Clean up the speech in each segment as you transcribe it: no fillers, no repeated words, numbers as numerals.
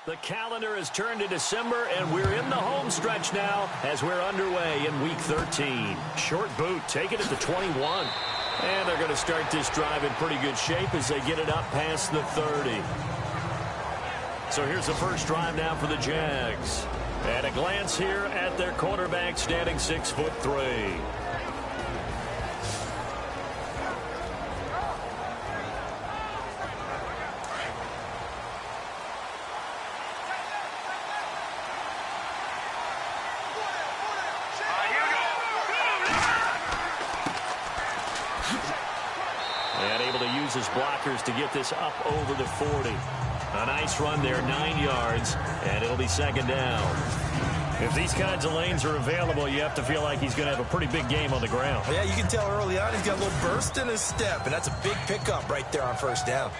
The calendar has turned to December, and we're in the home stretch now as we're underway in Week 13. Short boot, take it at the 21. And they're going to start this drive in pretty good shape as they get it up past the 30. So here's the first drive now for the Jags. At a glance here at their quarterback, standing 6'3". And able to use his blockers to get this up over the 40. A nice run there, 9 yards, and it'll be second down. If these kinds of lanes are available, you have to feel like he's going to have a pretty big game on the ground. Yeah, you can tell early on he's got a little burst in his step, and that's a big pickup right there on first down.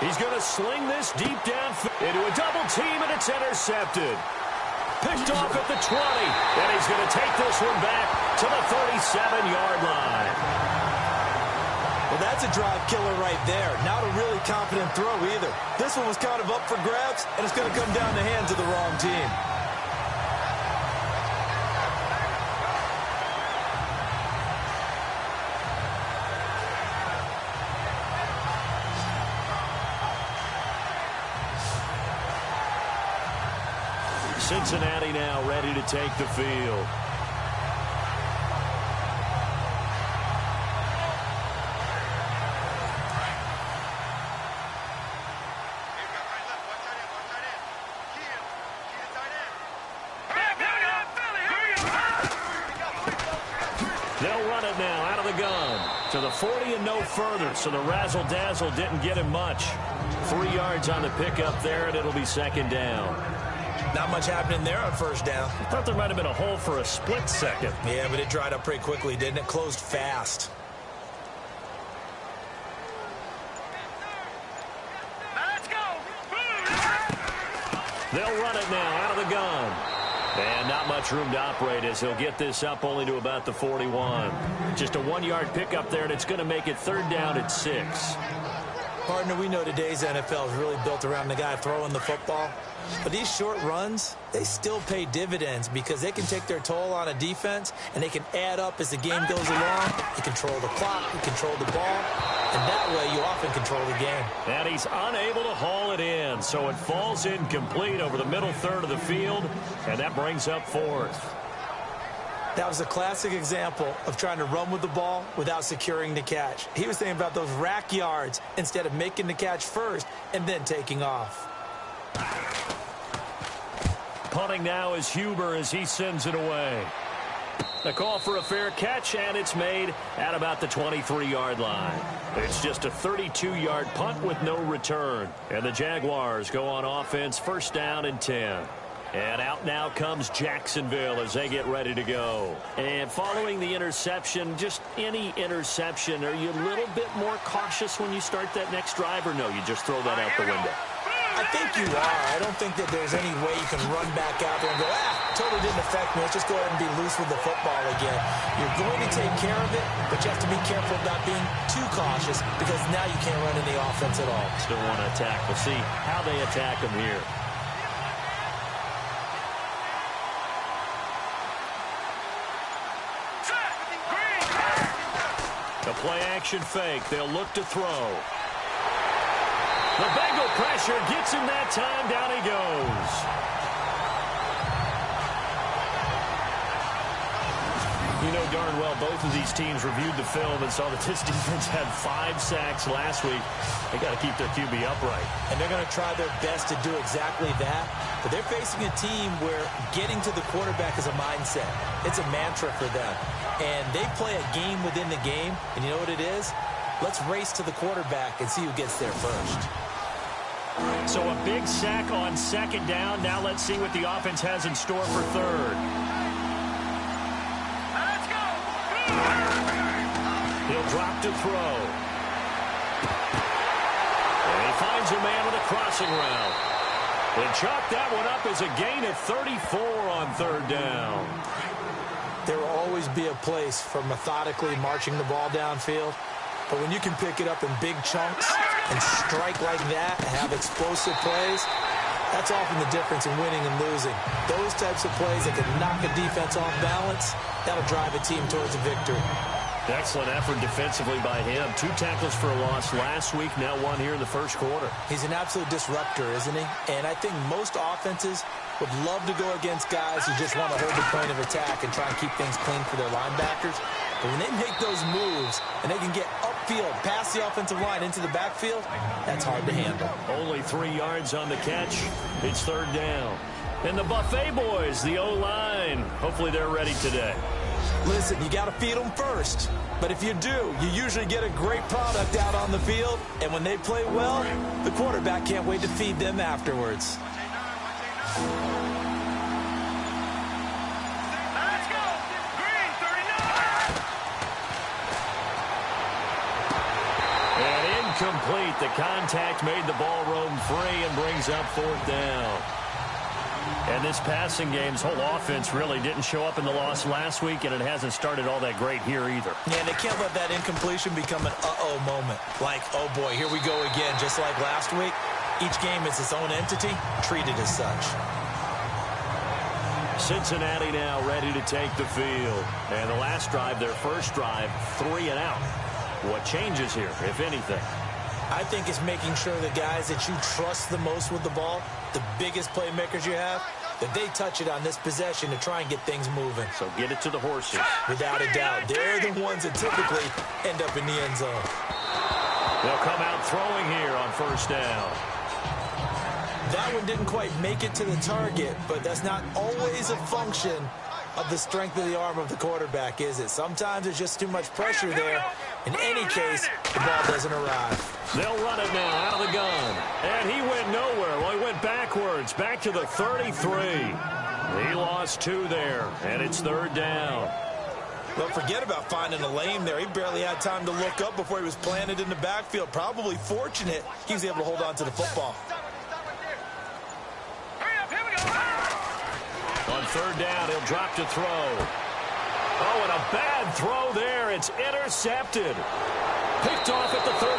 He's going to sling this deep down into a double team, and it's intercepted. Picked off at the 20, and he's going to take this one back to the 37-yard line. Well, that's a drive killer right there. Not a really confident throw either. This one was kind of up for grabs, and it's going to come down the hands of the wrong team. Cincinnati now ready to take the field. They'll run it now out of the gun to the 40 and no further, so the razzle-dazzle didn't get him much. 3 yards on the pickup there, and it'll be second down. Not much happening there on first down. I thought there might have been a hole for a split second. Yeah, but it dried up pretty quickly, didn't it? Closed fast. Let's go. They'll run it now out of the gun. And not much room to operate as he'll get this up only to about the 41. Just a 1-yard pickup there, and it's going to make it third down at 6. Partner, we know today's NFL is really built around the guy throwing the football. But these short runs, they still pay dividends because they can take their toll on a defense, and they can add up as the game goes along. You control the clock, you control the ball, and that way you often control the game. And he's unable to haul it in, so it falls incomplete over the middle third of the field, and that brings up fourth. That was a classic example of trying to run with the ball without securing the catch. He was thinking about those rack yards instead of making the catch first and then taking off. Punting now is Huber as he sends it away. The call for a fair catch, and it's made at about the 23-yard line. It's just a 32-yard punt with no return. And the Jaguars go on offense, first down and 10. And out now comes Jacksonville as they get ready to go. And following the interception, just any interception, are you a little bit more cautious when you start that next drive, or no, you just throw that out the window? I think you are. I don't think that there's any way you can run back out there and go, totally didn't affect me. Let's just go ahead and be loose with the football again. You're going to take care of it, but you have to be careful about being too cautious because now you can't run in the offense at all. Still want to attack. We'll see how they attack them here. The play action fake. They'll look to throw. The Bengal pressure gets him that time. Down he goes. You know darn well both of these teams reviewed the film and saw that this defense had 5 sacks last week. They got to keep their QB upright. And they're going to try their best to do exactly that. But they're facing a team where getting to the quarterback is a mindset. It's a mantra for them. And they play a game within the game. And you know what it is? Let's race to the quarterback and see who gets there first. So a big sack on second down. Now let's see what the offense has in store for third. Let's go! He'll drop to throw. And he finds a man with a crossing route. And chalk that one up as a gain of 34 on third down. There will always be a place for methodically marching the ball downfield. But when you can pick it up in big chunks and strike like that, have explosive plays, that's often the difference in winning and losing. Those types of plays that can knock a defense off balance, that'll drive a team towards a victory. Excellent effort defensively by him. 2 tackles for a loss last week, now 1 here in the first quarter. He's an absolute disruptor, isn't he? And I think most offenses would love to go against guys who just want to hold the point of attack and try and keep things clean for their linebackers. But when they make those moves and they can get upfield, past the offensive line into the backfield, that's hard to handle. Only 3 yards on the catch. It's third down. And the Buffet boys, the O-line, hopefully they're ready today. Listen, you got to feed them first. But if you do, you usually get a great product out on the field. And when they play well, the quarterback can't wait to feed them afterwards. Let's go. Green, 39. And incomplete. The contact made the ball roam free and brings up fourth down. And this passing game's whole offense really didn't show up in the loss last week, and it hasn't started all that great here either. Yeah, they can't let that incompletion become an uh-oh moment. Like, oh boy, here we go again, just like last week. Each game is its own entity, treated as such. Cincinnati now ready to take the field. And the last drive, their first drive, 3 and out. What changes here, if anything? I think it's making sure the guys that you trust the most with the ball, the biggest playmakers you have, that they touch it on this possession to try and get things moving. So get it to the horses. Without a doubt. They're the ones that typically end up in the end zone. They'll come out throwing here on first down. That one didn't quite make it to the target, but that's not always a function of the strength of the arm of the quarterback, is it? Sometimes there's just too much pressure there. In any case, the ball doesn't arrive. They'll run it now out of the gun. And he went nowhere. Well, he went backwards, back to the 33. He lost 2 there, and it's third down. Well, forget about finding a lane there. He barely had time to look up before he was planted in the backfield. Probably fortunate he was able to hold on to the football. On third down, he'll drop to throw. Oh, and a bad throw there. It's intercepted. Picked off at the 38.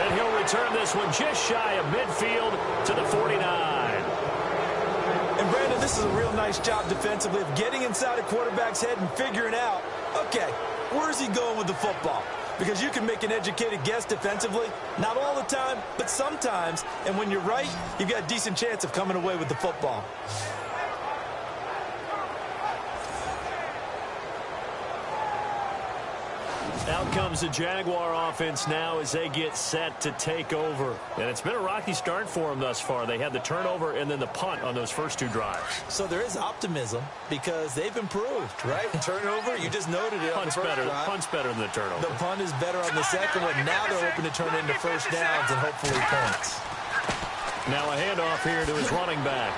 And he'll return this one just shy of midfield to the 49. And, Brandon, this is a real nice job defensively of getting inside a quarterback's head and figuring out, okay, where's he going with the football? Because you can make an educated guess defensively. Not all the time, but sometimes. And when you're right, you've got a decent chance of coming away with the football. Out comes the Jaguar offense now as they get set to take over. And it's been a rocky start for them thus far. They had the turnover and then the punt on those first 2 drives. So there is optimism because they've improved, right? Turnover, you just noted it. Punt's better than the turnover. The punt is better on the second one. Now they're hoping to turn it into first downs and hopefully points. Now a handoff here to his running back.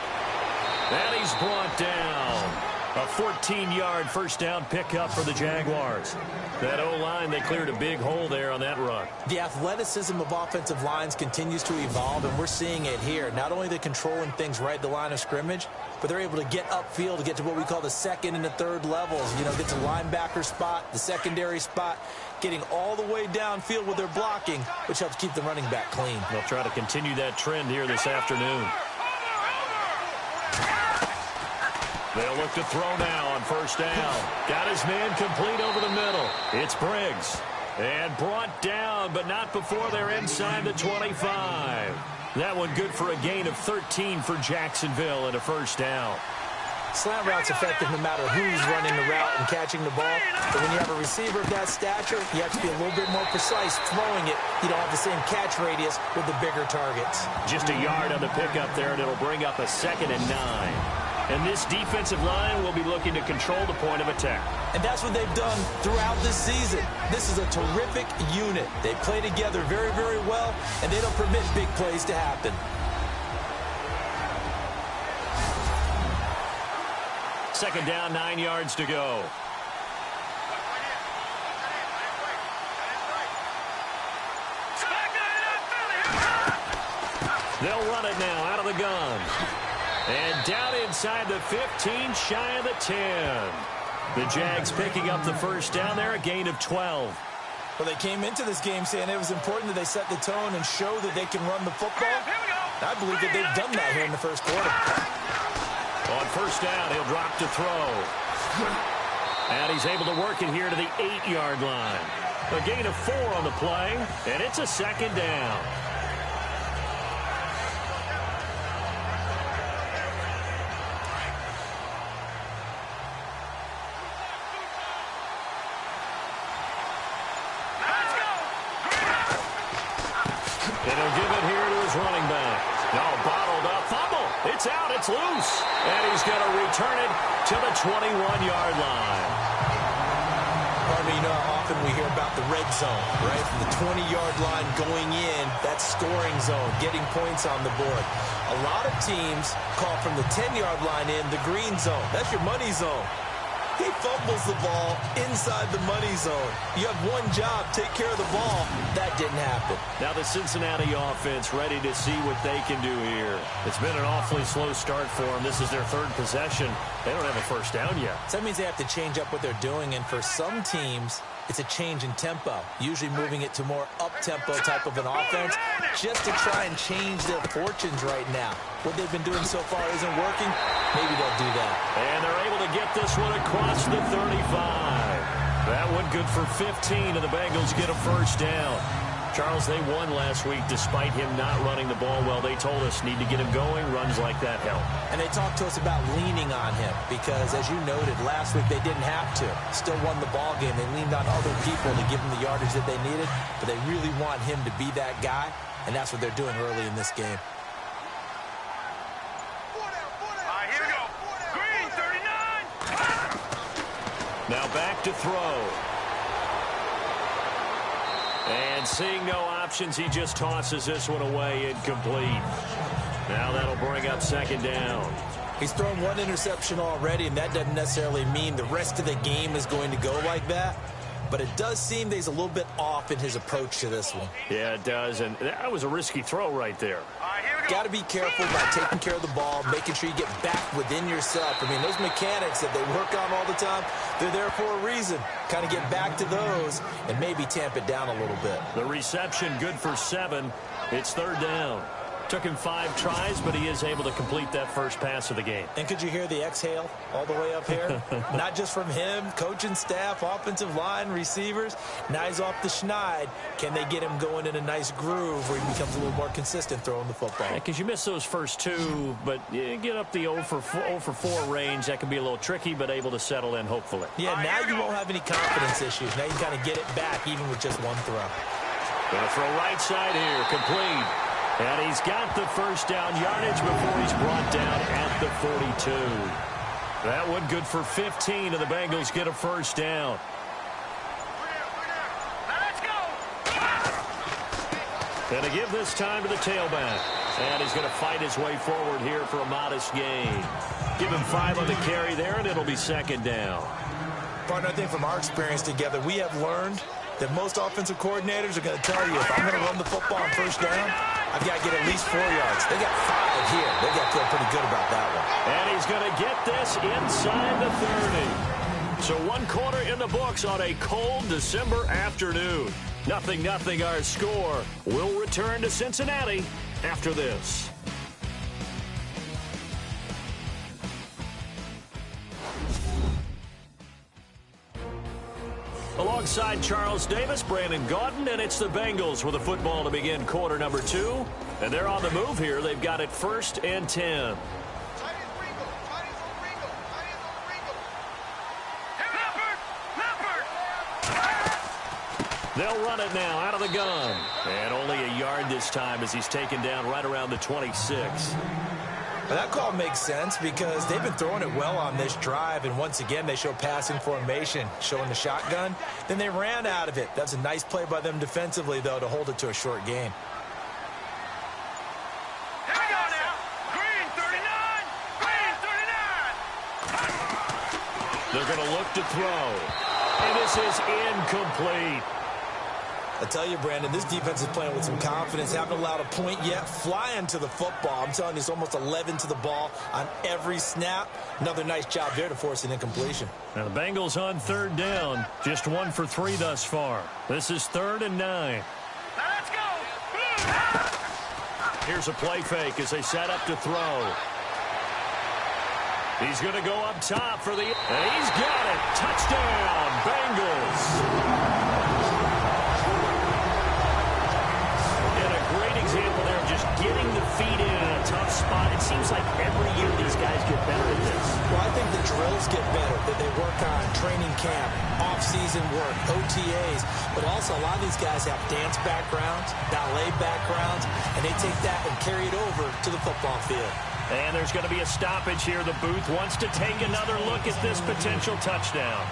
And he's brought down. A 14-yard first down pickup for the Jaguars. That O-line, they cleared a big hole there on that run. The athleticism of offensive lines continues to evolve, and we're seeing it here. Not only they're controlling things right at the line of scrimmage, but they're able to get upfield to get to what we call the second and the third levels. You know, get to linebacker spot, the secondary spot, getting all the way downfield with their blocking, which helps keep the running back clean. They'll try to continue that trend here this afternoon. They'll look to throw now on first down. Got his man complete over the middle. It's Briggs. And brought down, but not before they're inside the 25. That one good for a gain of 13 for Jacksonville and a first down. Slant route's effective no matter who's running the route and catching the ball. But when you have a receiver of that stature, you have to be a little bit more precise throwing it. You don't have the same catch radius with the bigger targets. Just a yard on the pickup there, and it'll bring up a 2nd and 9. And this defensive line will be looking to control the point of attack. And that's what they've done throughout this season. This is a terrific unit. They play together very, very well, and they don't permit big plays to happen. Second down, 9 yards to go. They'll run it now out of the gun. And down inside the 15, shy of the 10. The Jags picking up the first down there, a gain of 12. Well, they came into this game saying it was important that they set the tone and show that they can run the football. I believe that they've done that here in the first quarter. On first down, he'll drop to throw. And he's able to work it here to the 8-yard line. A gain of 4 on the play, and it's a second down. And he'll give it here to his running back. No, bottled up, fumble. It's out, it's loose. And he's going to return it to the 21-yard line. You know how often we hear about the red zone, right? From the 20-yard line going in, that scoring zone, getting points on the board. A lot of teams call from the 10-yard line in the green zone. That's your money zone. He fumbles the ball inside the money zone. You have one job, take care of the ball. That didn't happen. Now the Cincinnati offense ready to see what they can do here. It's been an awfully slow start for them. This is their third possession. They don't have a first down yet. So that means they have to change up what they're doing, and for some teams, it's a change in tempo, usually moving it to more up-tempo type of an offense just to try and change their fortunes right now. What they've been doing so far isn't working. Maybe they'll do that. And they're able to get this one across the 35. That one good for 15, and the Bengals get a first down. Charles, they won last week despite him not running the ball well. They told us need to get him going. Runs like that help. And they talked to us about leaning on him because, as you noted, last week they didn't have to. Still won the ball game. They leaned on other people to give them the yardage that they needed, but they really want him to be that guy, and that's what they're doing early in this game. Here we go. Green, 39. Now back to throw. And seeing no options, he just tosses this one away incomplete. Now that'll bring up second down. He's thrown one interception already, and that doesn't necessarily mean the rest of the game is going to go like that. But it does seem that he's a little bit off in his approach to this one. Yeah, it does, and that was a risky throw right there. Got to be careful by taking care of the ball, making sure you get back within yourself. I mean, those mechanics that they work on all the time, they're there for a reason. Kind of get back to those and maybe tamp it down a little bit. The reception good for 7. It's third down. Took him 5 tries, but he is able to complete that first pass of the game. And could you hear the exhale all the way up here? Not just from him, coaching staff, offensive line, receivers. Now he's off the schneid. Can they get him going in a nice groove where he becomes a little more consistent throwing the football? Because you miss those first 2, but you get up the 0 for 4 range. That can be a little tricky, but able to settle in, hopefully. Yeah, now you won't have any confidence issues. Now you can kind of get it back even with just one throw. Gonna throw right side here, complete. And he's got the first down yardage before he's brought down at the 42. That one good for 15, and the Bengals get a first down. Let's go. And to give this time to the tailback. And he's going to fight his way forward here for a modest gain. Give him 5 on the carry there, and it'll be second down. Partner, I think from our experience together, we have learned that most offensive coordinators are going to tell you, if I'm going to run the football on first down, I've got to get at least 4 yards. They got 5 here. They got to feel pretty good about that one. And he's going to get this inside the 30. So 1 quarter in the books on a cold December afternoon. 0-0 our score. We'll return to Cincinnati after this. Alongside Charles Davis, Brandon Gaudin, and it's the Bengals with a football to begin quarter number 2. And they're on the move here. They've got it 1st and 10. They'll run it now out of the gun. And only a yard this time as he's taken down right around the 26. Well, that call makes sense because they've been throwing it well on this drive, and once again they show passing formation, showing the shotgun. Then they ran out of it. That's a nice play by them defensively, though, to hold it to a short gain. Here we go now. Green, 39. Green, 39. They're going to look to throw. And this is incomplete. I tell you, Brandon, this defense is playing with some confidence. Haven't allowed a point yet. Flying to the football. I'm telling you, it's almost 11 to the ball on every snap. Another nice job there to force an incompletion. Now the Bengals on third down. Just 1 for 3 thus far. This is 3rd and 9. Let's go. Here's a play fake as they set up to throw. He's going to go up top for the... And he's got it. Touchdown, Bengals. Example there of just getting the feet in a tough spot. It seems like every year these guys get better at this. Well, I think the drills get better that they work on training camp, off-season work, OTAs, but also a lot of these guys have dance backgrounds, ballet backgrounds, and they take that and carry it over to the football field. And there's going to be a stoppage here. The booth wants to take another look at this potential touchdown.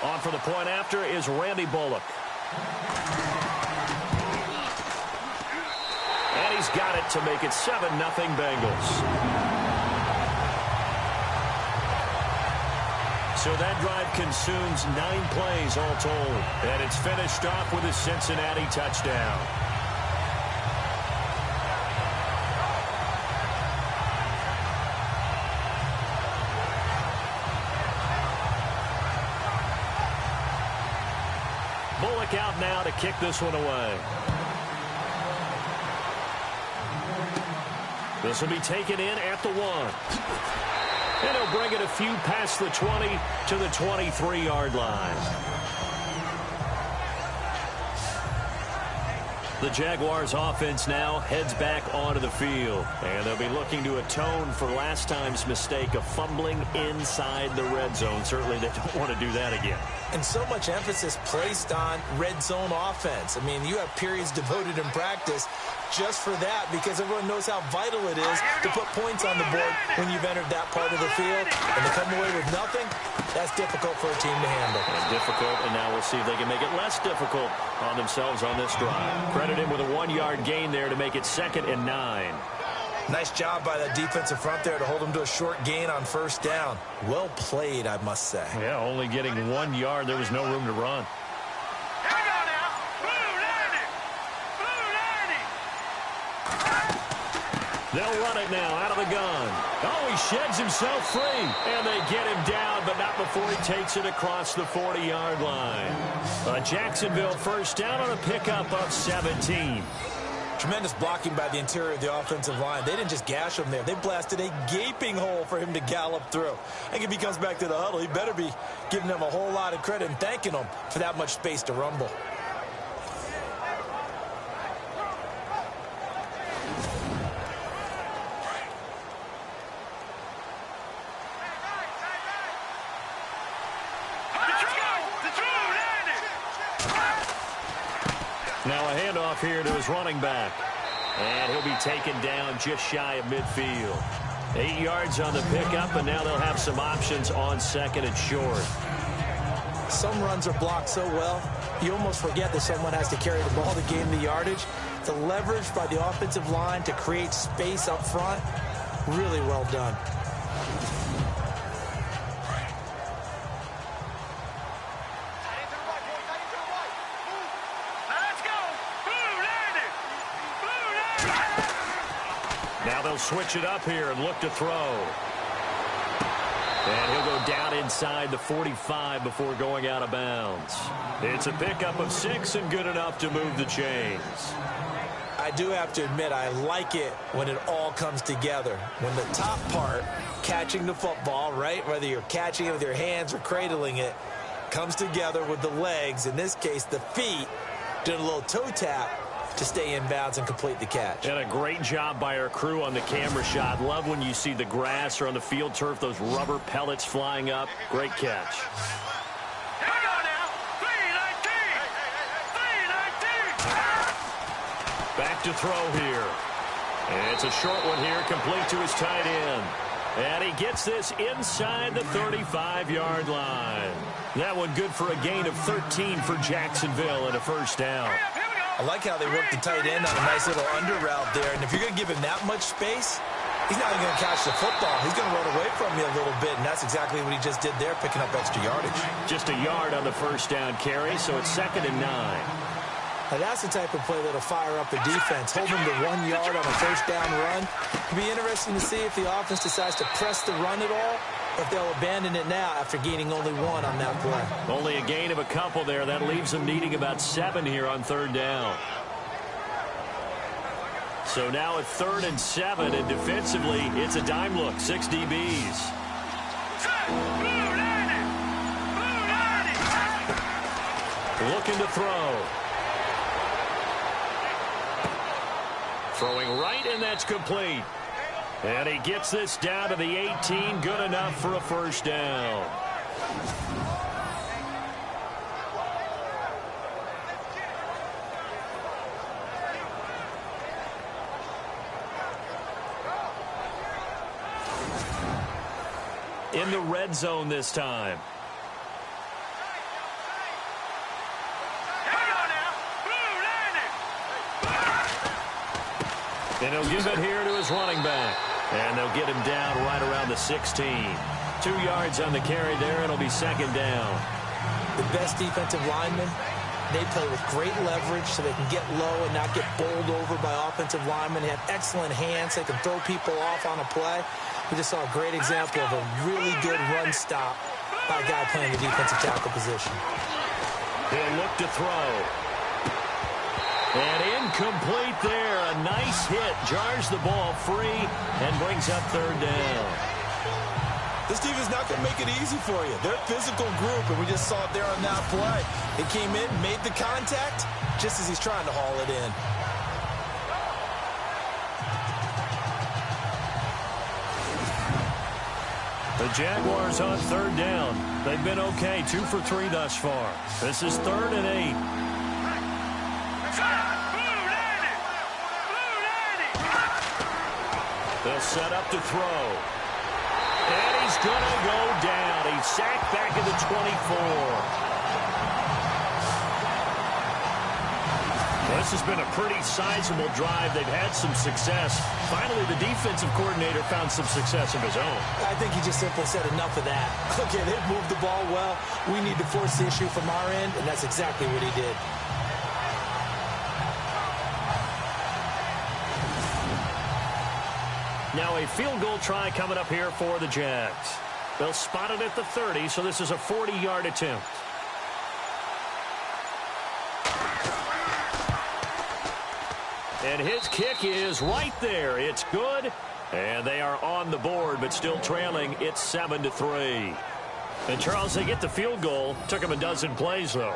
On for the point after is Randy Bullock. And he's got it to make it 7-0 Bengals. So that drive consumes 9 plays all told. And it's finished off with a Cincinnati touchdown. Bullock out now to kick this one away. This will be taken in at the 1. And he'll bring it a few past the 20 to the 23-yard line. The Jaguars offense now heads back onto the field. And they'll be looking to atone for last time's mistake of fumbling inside the red zone. Certainly they don't want to do that again. And so much emphasis placed on red zone offense. I mean, you have periods devoted in practice just for that because everyone knows how vital it is to put points on the board when you've entered that part of the field. And to come away with nothing, that's difficult for a team to handle. And difficult, and now we'll see if they can make it less difficult on themselves on this drive. Credit him with a 1-yard gain there to make it 2nd and 9. Nice job by that defensive front there to hold them to a short gain on first down. Well played, I must say. Yeah, only getting 1 yard. There was no room to run. Here we go now. Blue 90. They'll run it now out of the gun. Oh, he sheds himself free. And they get him down, but not before he takes it across the 40-yard line. A Jacksonville first down on a pickup of 17. Tremendous blocking by the interior of the offensive line. They didn't just gash him there. They blasted a gaping hole for him to gallop through. I think if he comes back to the huddle, he better be giving them a whole lot of credit and thanking them for that much space to rumble. Now a handoff here to his running back. And he'll be taken down just shy of midfield. 8 yards on the pickup, and now they'll have some options on 2nd and short. Some runs are blocked so well, you almost forget that someone has to carry the ball to gain the yardage. The leverage by the offensive line to create space up front, really well done. Now they'll switch it up here and look to throw. And he'll go down inside the 45 before going out of bounds. It's a pickup of 6 and good enough to move the chains. I do have to admit, I like it when it all comes together. When the top part, catching the football, right, whether you're catching it with your hands or cradling it, comes together with the legs, in this case the feet, doing a little toe tap to stay in bounds and complete the catch. And a great job by our crew on the camera shot. Love when you see the grass or on the field turf, those rubber pellets flying up. Great catch. Here we go now. 3-19. Back to throw here. And it's a short one here, complete to his tight end. And he gets this inside the 35-yard line. That one good for a gain of 13 for Jacksonville and a first down. I like how they work the tight end on a nice little under route there. And if you're going to give him that much space, he's not even going to catch the football. He's going to run away from you a little bit, and that's exactly what he just did there, picking up extra yardage. Just a yard on the first down carry, so it's 2nd and 9. Now that's the type of play that'll fire up a defense. Hold them to 1 yard on a first down run. It'll be interesting to see if the offense decides to press the run at all, or if they'll abandon it now after gaining only 1 on that play. Only a gain of a couple there. That leaves them needing about 7 here on 3rd down. So now at 3rd and 7, and defensively, it's a dime look. 6 DBs. Looking to throw. Throwing right, and that's complete. And he gets this down to the 18. Good enough for a first down. In the red zone this time. And he'll give it here to his running back. And they'll get him down right around the 16. 2 yards on the carry there. It'll be 2nd down. The best defensive linemen, they play with great leverage so they can get low and not get bowled over by offensive linemen. They have excellent hands. They can throw people off on a play. We just saw a great example of a really good run stop by a guy playing the defensive tackle position. He'll look to throw. And incomplete there. A nice hit. Jars the ball free and brings up 3rd down. This team is not going to make it easy for you. They're a physical group, and we just saw it there on that play. It came in, made the contact, just as he's trying to haul it in. The Jaguars on 3rd down. They've been okay, 2 for 3 thus far. This is 3rd and 8. They'll set up to throw. And he's going to go down. He's sacked back at the 24. This has been a pretty sizable drive. They've had some success. Finally, the defensive coordinator found some success of his own. I think he just simply said enough of that. Okay, they've moved the ball well. We need to force the issue from our end, and that's exactly what he did. Now a field goal try coming up here for the Jags. They'll spot it at the 30, so this is a 40-yard attempt. And his kick is right there. It's good. And they are on the board, but still trailing. It's 7-3. And, Charles, they get the field goal. Took them a dozen plays, though.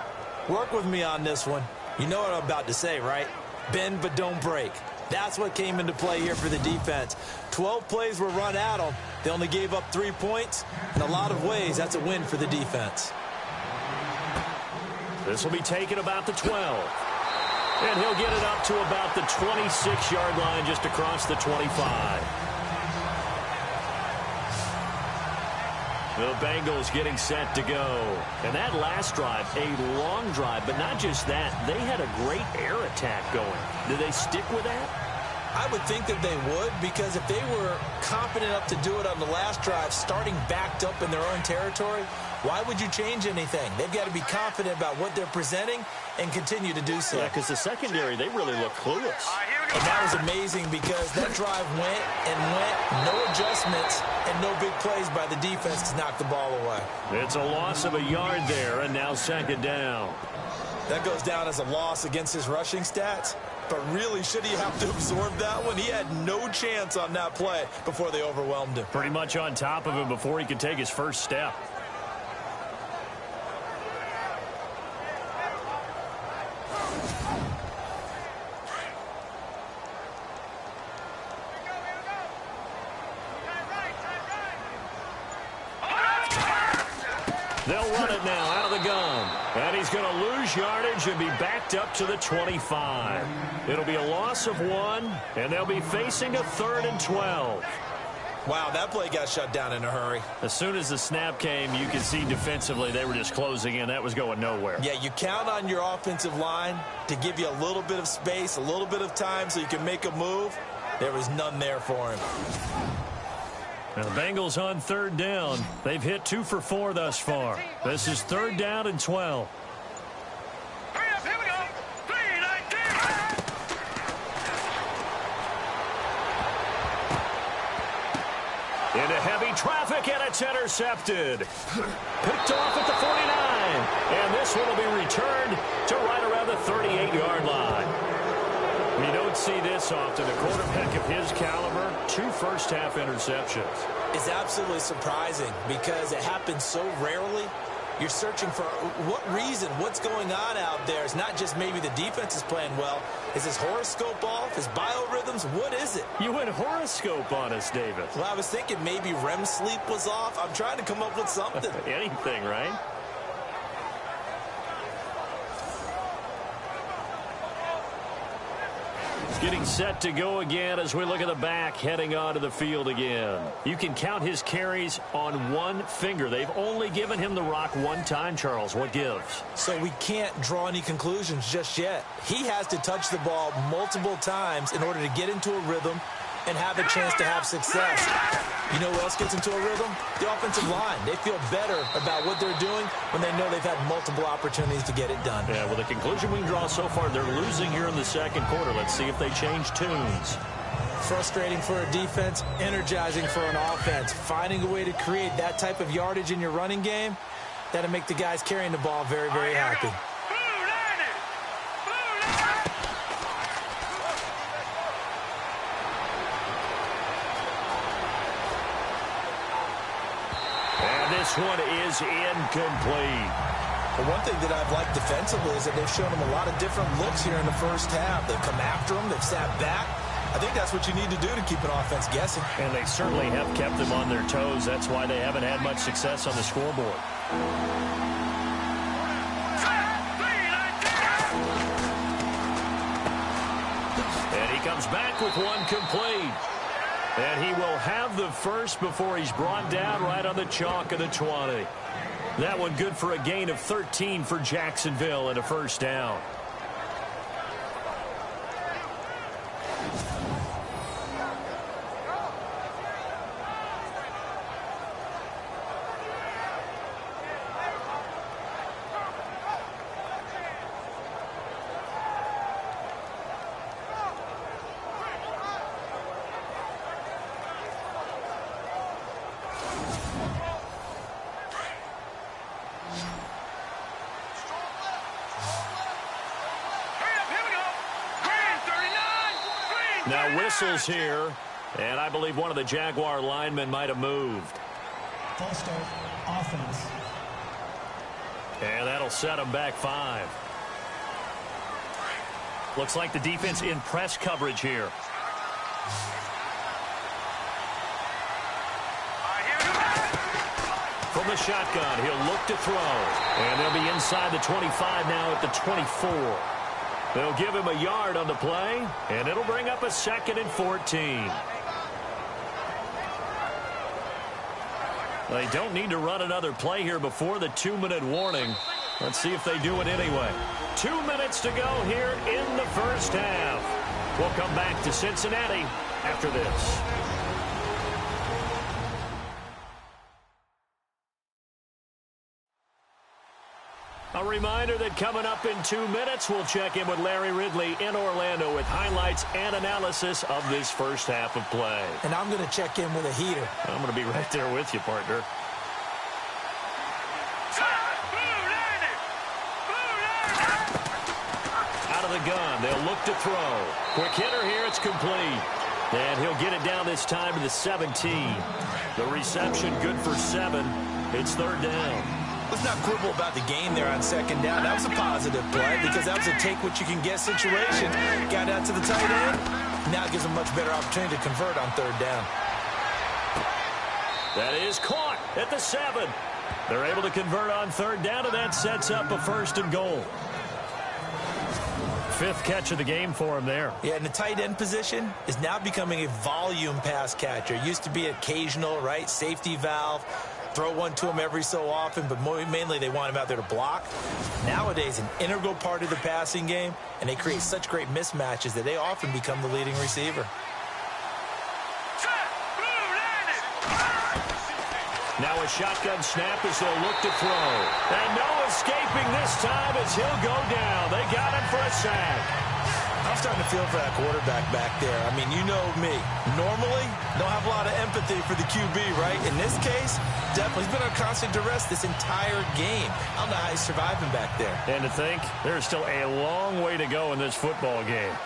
Work with me on this one. You know what I'm about to say, right? Bend but don't break. That's what came into play here for the defense. 12 plays were run at them. They only gave up 3 points. In a lot of ways, that's a win for the defense. This will be taken about the 12. And he'll get it up to about the 26-yard line, just across the 25. The Bengals getting set to go. And that last drive, a long drive, but not just that. They had a great air attack going. Do they stick with that? I would think that they would, because if they were confident enough to do it on the last drive, starting backed up in their own territory, why would you change anything? They've got to be confident about what they're presenting and continue to do so. Yeah, because the secondary, they really look clueless. And that was amazing because that drive went and went, no adjustments, and no big plays by the defense to knock the ball away. It's a loss of a yard there, and now 2nd down. That goes down as a loss against his rushing stats. But really, should he have to absorb that one? He had no chance on that play before they overwhelmed him. Pretty much on top of him before he could take his first step. They'll run it now out of the gun. And he's going to lose yardage and be backed up to the 25. It'll be a loss of 1, and they'll be facing a 3rd and 12. Wow, that play got shut down in a hurry. As soon as the snap came, you could see defensively they were just closing in. That was going nowhere. Yeah, you count on your offensive line to give you a little bit of space, a little bit of time so you can make a move. There was none there for him. Now the Bengals on third down. They've hit 2 for 4 thus far. This is 3rd down and 12. Here we go. 3-19. Into heavy traffic, and it's intercepted. Picked off at the 49. And this one will be returned to right around the 38-yard line. You don't see this often. A quarterback of his caliber, 2 first-half interceptions. It's absolutely surprising because it happens so rarely. You're searching for what reason, what's going on out there. It's not just maybe the defense is playing well. Is his horoscope off? His biorhythms? What is it? You went horoscope on us, David. Well, I was thinking maybe REM sleep was off. I'm trying to come up with something. Anything, right? Getting set to go again as we look at the back heading onto the field again. You can count his carries on one finger. They've only given him the rock one time, Charles. What gives? So we can't draw any conclusions just yet. He has to touch the ball multiple times in order to get into a rhythm and have a chance to have success. You know who else gets into a rhythm? The offensive line. They feel better about what they're doing when they know they've had multiple opportunities to get it done. Yeah, well, the conclusion we can draw so far, they're losing here in the second quarter. Let's see if they change tunes. Frustrating for a defense, energizing for an offense. Finding a way to create that type of yardage in your running game, that'll make the guys carrying the ball very, very happy. This one is incomplete. The one thing that I've liked defensively is that they've shown them a lot of different looks here in the first half. They've come after them. They've sat back. I think that's what you need to do to keep an offense guessing. And they certainly have kept them on their toes. That's why they haven't had much success on the scoreboard. And he comes back with one complete. And he will have the first before he's brought down right on the chalk of the 20. That one good for a gain of 13 for Jacksonville and a first down. Now whistles here, and I believe one of the Jaguar linemen might have moved. False start, offense. And that'll set them back 5. Looks like the defense in press coverage here. From the shotgun, he'll look to throw. And they'll be inside the 25 now at the 24. They'll give him a yard on the play, and it'll bring up a 2nd and 14. They don't need to run another play here before the 2-minute warning. Let's see if they do it anyway. 2 minutes to go here in the first half. We'll come back to Cincinnati after this. A reminder that coming up in 2 minutes, we'll check in with Larry Ridley in Orlando with highlights and analysis of this first half of play. And I'm going to check in with a heater. I'm going to be right there with you, partner. Out of the gun, they'll look to throw. Quick hitter here, it's complete. And he'll get it down this time to the 17. The reception good for 7. It's 3rd down. Let's not quibble about the game there on 2nd down. That was a positive play because that was a take-what-you-can-get situation. Got out to the tight end. Now it gives them a much better opportunity to convert on 3rd down. That is caught at the 7. They're able to convert on 3rd down, and that sets up a 1st and goal. fifth catch of the game for him there. Yeah, and the tight end position is now becoming a volume pass catcher. Used to be occasional, right? Safety valve. Throw one to him every so often, but mainly they want him out there to block. Nowadays, an integral part of the passing game, and they create such great mismatches that they often become the leading receiver. Now a shotgun snap as they'll look to throw. And no escaping this time as he'll go down. They got him for a sack. I'm starting to feel for that quarterback back there. I mean, you know me. Normally, don't have a lot of empathy for the QB, right? In this case, definitely he's been on constant duress this entire game. I don't know how he's surviving back there. And to think, there's still a long way to go in this football game.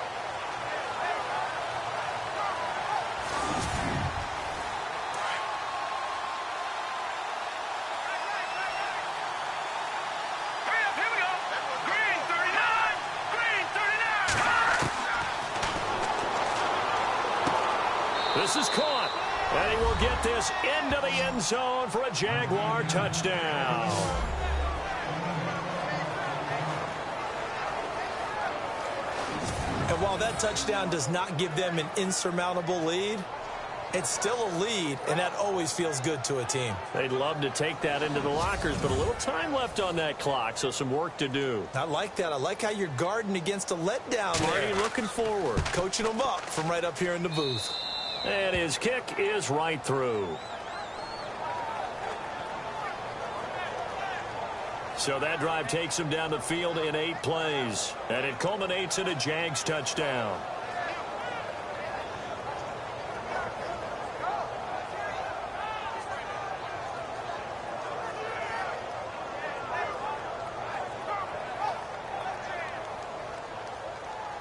This is caught, and he will get this into the end zone for a Jaguar touchdown. And while that touchdown does not give them an insurmountable lead, it's still a lead, and that always feels good to a team. They'd love to take that into the lockers, but a little time left on that clock, so some work to do. I like that. I like how you're guarding against a letdown there. Already looking forward. Coaching them up from right up here in the booth. And his kick is right through. So that drive takes him down the field in 8 plays. And it culminates in a Jags touchdown.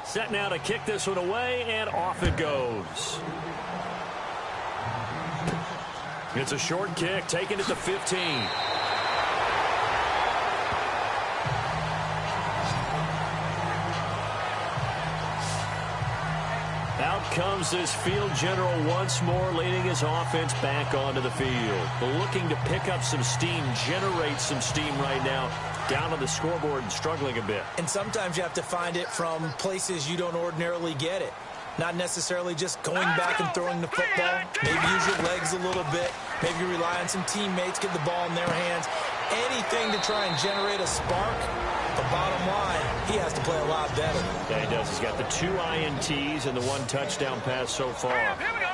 Set now to kick this one away, and off it goes. It's a short kick, taken at the 15. Out comes this field general once more, leading his offense back onto the field. Looking to pick up some steam, generate some steam right now. Down on the scoreboard and struggling a bit. And sometimes you have to find it from places you don't ordinarily get it. Not necessarily just going back and throwing the football. Maybe use your legs a little bit. Maybe rely on some teammates, get the ball in their hands. Anything to try and generate a spark. But bottom line, he has to play a lot better. Yeah, he does. He's got the 2 INTs and the 1 touchdown pass so far. Here we go.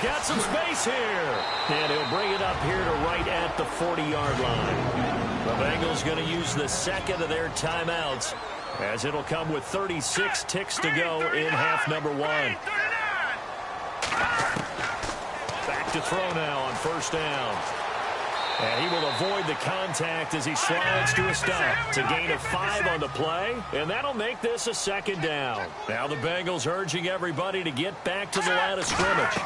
Got some space here. And he'll bring it up here to right at the 40-yard line. The Bengals going to use the second of their timeouts as it'll come with 36 ticks to go in half number 1. Back to throw now on first down. And he will avoid the contact as he slides to a stop. It's a gain of 5 on the play, and that'll make this a second down. Now the Bengals urging everybody to get back to the line of scrimmage.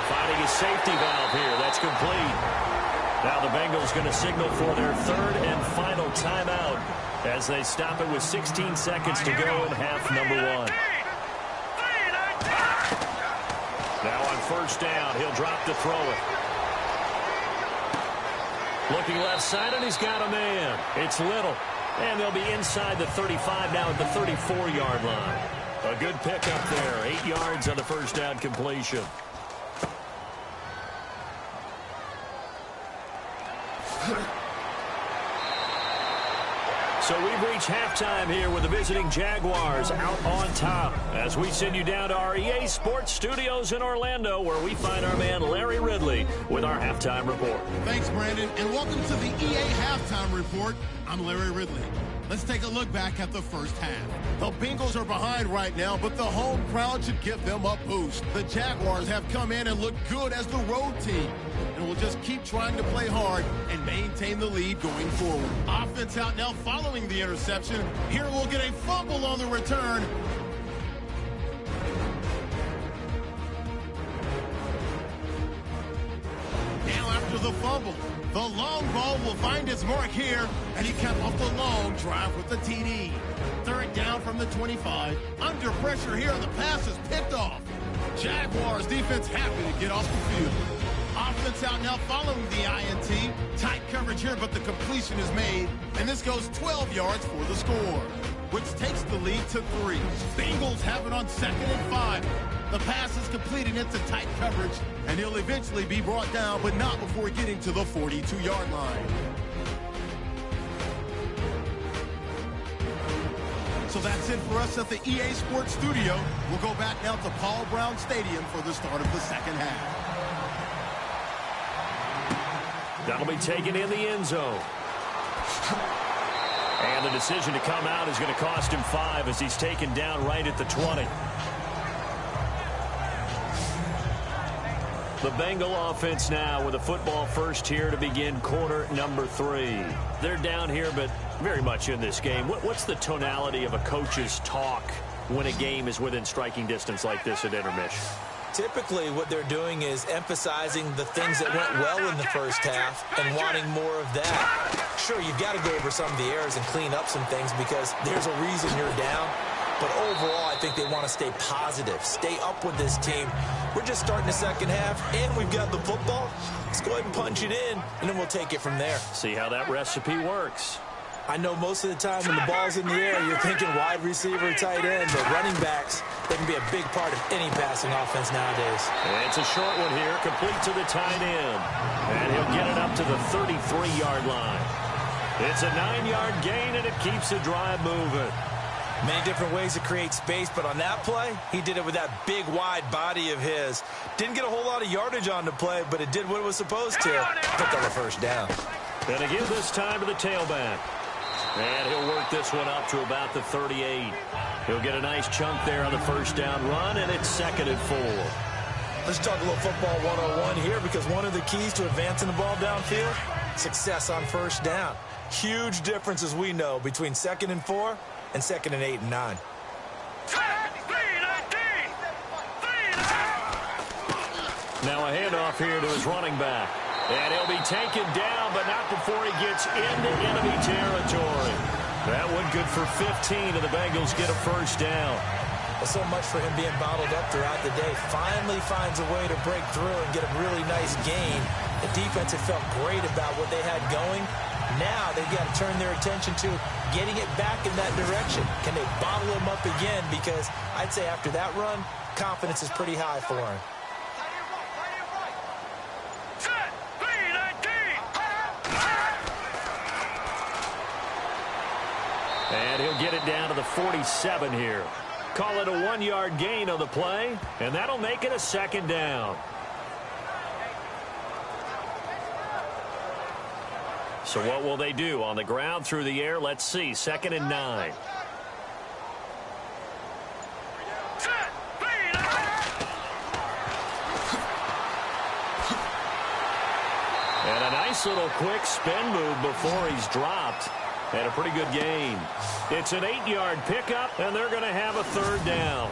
Finding a safety valve here. That's complete. Now the Bengals going to signal for their 3rd and final timeout as they stop it with 16 seconds to go in half number 1. Now on first down, he'll drop to throw it. Looking left side, and he's got a man. It's Little. And they'll be inside the 35 now at the 34-yard line. A good pickup there. 8 yards on the first down completion. So we've reached halftime here with the visiting Jaguars out on top as we send you down to our EA Sports Studios in Orlando where we find our man Larry Ridley with our halftime report. Thanks, Brandon, and welcome to the EA Halftime Report. I'm Larry Ridley. Let's take a look back at the first half. The Bengals are behind right now, but the home crowd should give them a boost. The Jaguars have come in and looked good as the road team, and will just keep trying to play hard and maintain the lead going forward. Offense out now following the interception. Here we'll get a fumble on the return. Now after the fumble, the long ball will find its mark here, and he capped off the long drive with the TD. 3rd down from the 25. Under pressure here, the pass is picked off. Jaguars defense happy to get off the field. Offense out now following the INT. Tight coverage here, but the completion is made. And this goes 12 yards for the score, which takes the lead to 3. Bengals have it on 2nd and 5. The pass is completed into tight coverage, and he'll eventually be brought down, but not before getting to the 42-yard line. So that's it for us at the EA Sports Studio. We'll go back now to Paul Brown Stadium for the start of the second half. That'll be taken in the end zone. And the decision to come out is going to cost him 5 as he's taken down right at the 20. The Bengal offense now with a football first here to begin quarter number 3. They're down here, but very much in this game. What's the tonality of a coach's talk when a game is within striking distance like this at intermission? Typically, what they're doing is emphasizing the things that went well in the first half and wanting more of that. Sure, you've got to go over some of the errors and clean up some things because there's a reason you're down. But overall, I think they want to stay positive, stay up with this team. We're just starting the second half, and we've got the football. Let's go ahead and punch it in, and then we'll take it from there. See how that recipe works. I know most of the time when the ball's in the air, you're thinking wide receiver, tight end, but running backs, they can be a big part of any passing offense nowadays. And it's a short one here, complete to the tight end. And he'll get it up to the 33-yard line. It's a 9-yard gain, and it keeps the drive moving. Many different ways to create space, but on that play, he did it with that big, wide body of his. Didn't get a whole lot of yardage on the play, but it did what it was supposed to. Picked up a first down. And again this time to the tailback. And he'll work this one up to about the 38. He'll get a nice chunk there on the first down run, and it's 2nd and 4. Let's talk a little football 101 here because one of the keys to advancing the ball downfield, success on first down. Huge difference, as we know, between 2nd and 4 and 2nd and 8 and 9. Now a handoff here to his running back. And he'll be taken down, but not before he gets into enemy territory. That one good for 15, and the Bengals get a first down. Well, so much for him being bottled up throughout the day. Finally finds a way to break through and get a really nice gain. The defense had felt great about what they had going. Now they've got to turn their attention to getting it back in that direction. Can they bottle him up again? Because I'd say after that run, confidence is pretty high for him. And he'll get it down to the 47 here. Call it a 1-yard gain on the play, and that'll make it a 2nd down. So what will they do? On the ground, through the air, let's see. 2nd and 9. And a nice little quick spin move before he's dropped. And a pretty good gain. It's an 8-yard pickup, and they're going to have a 3rd down.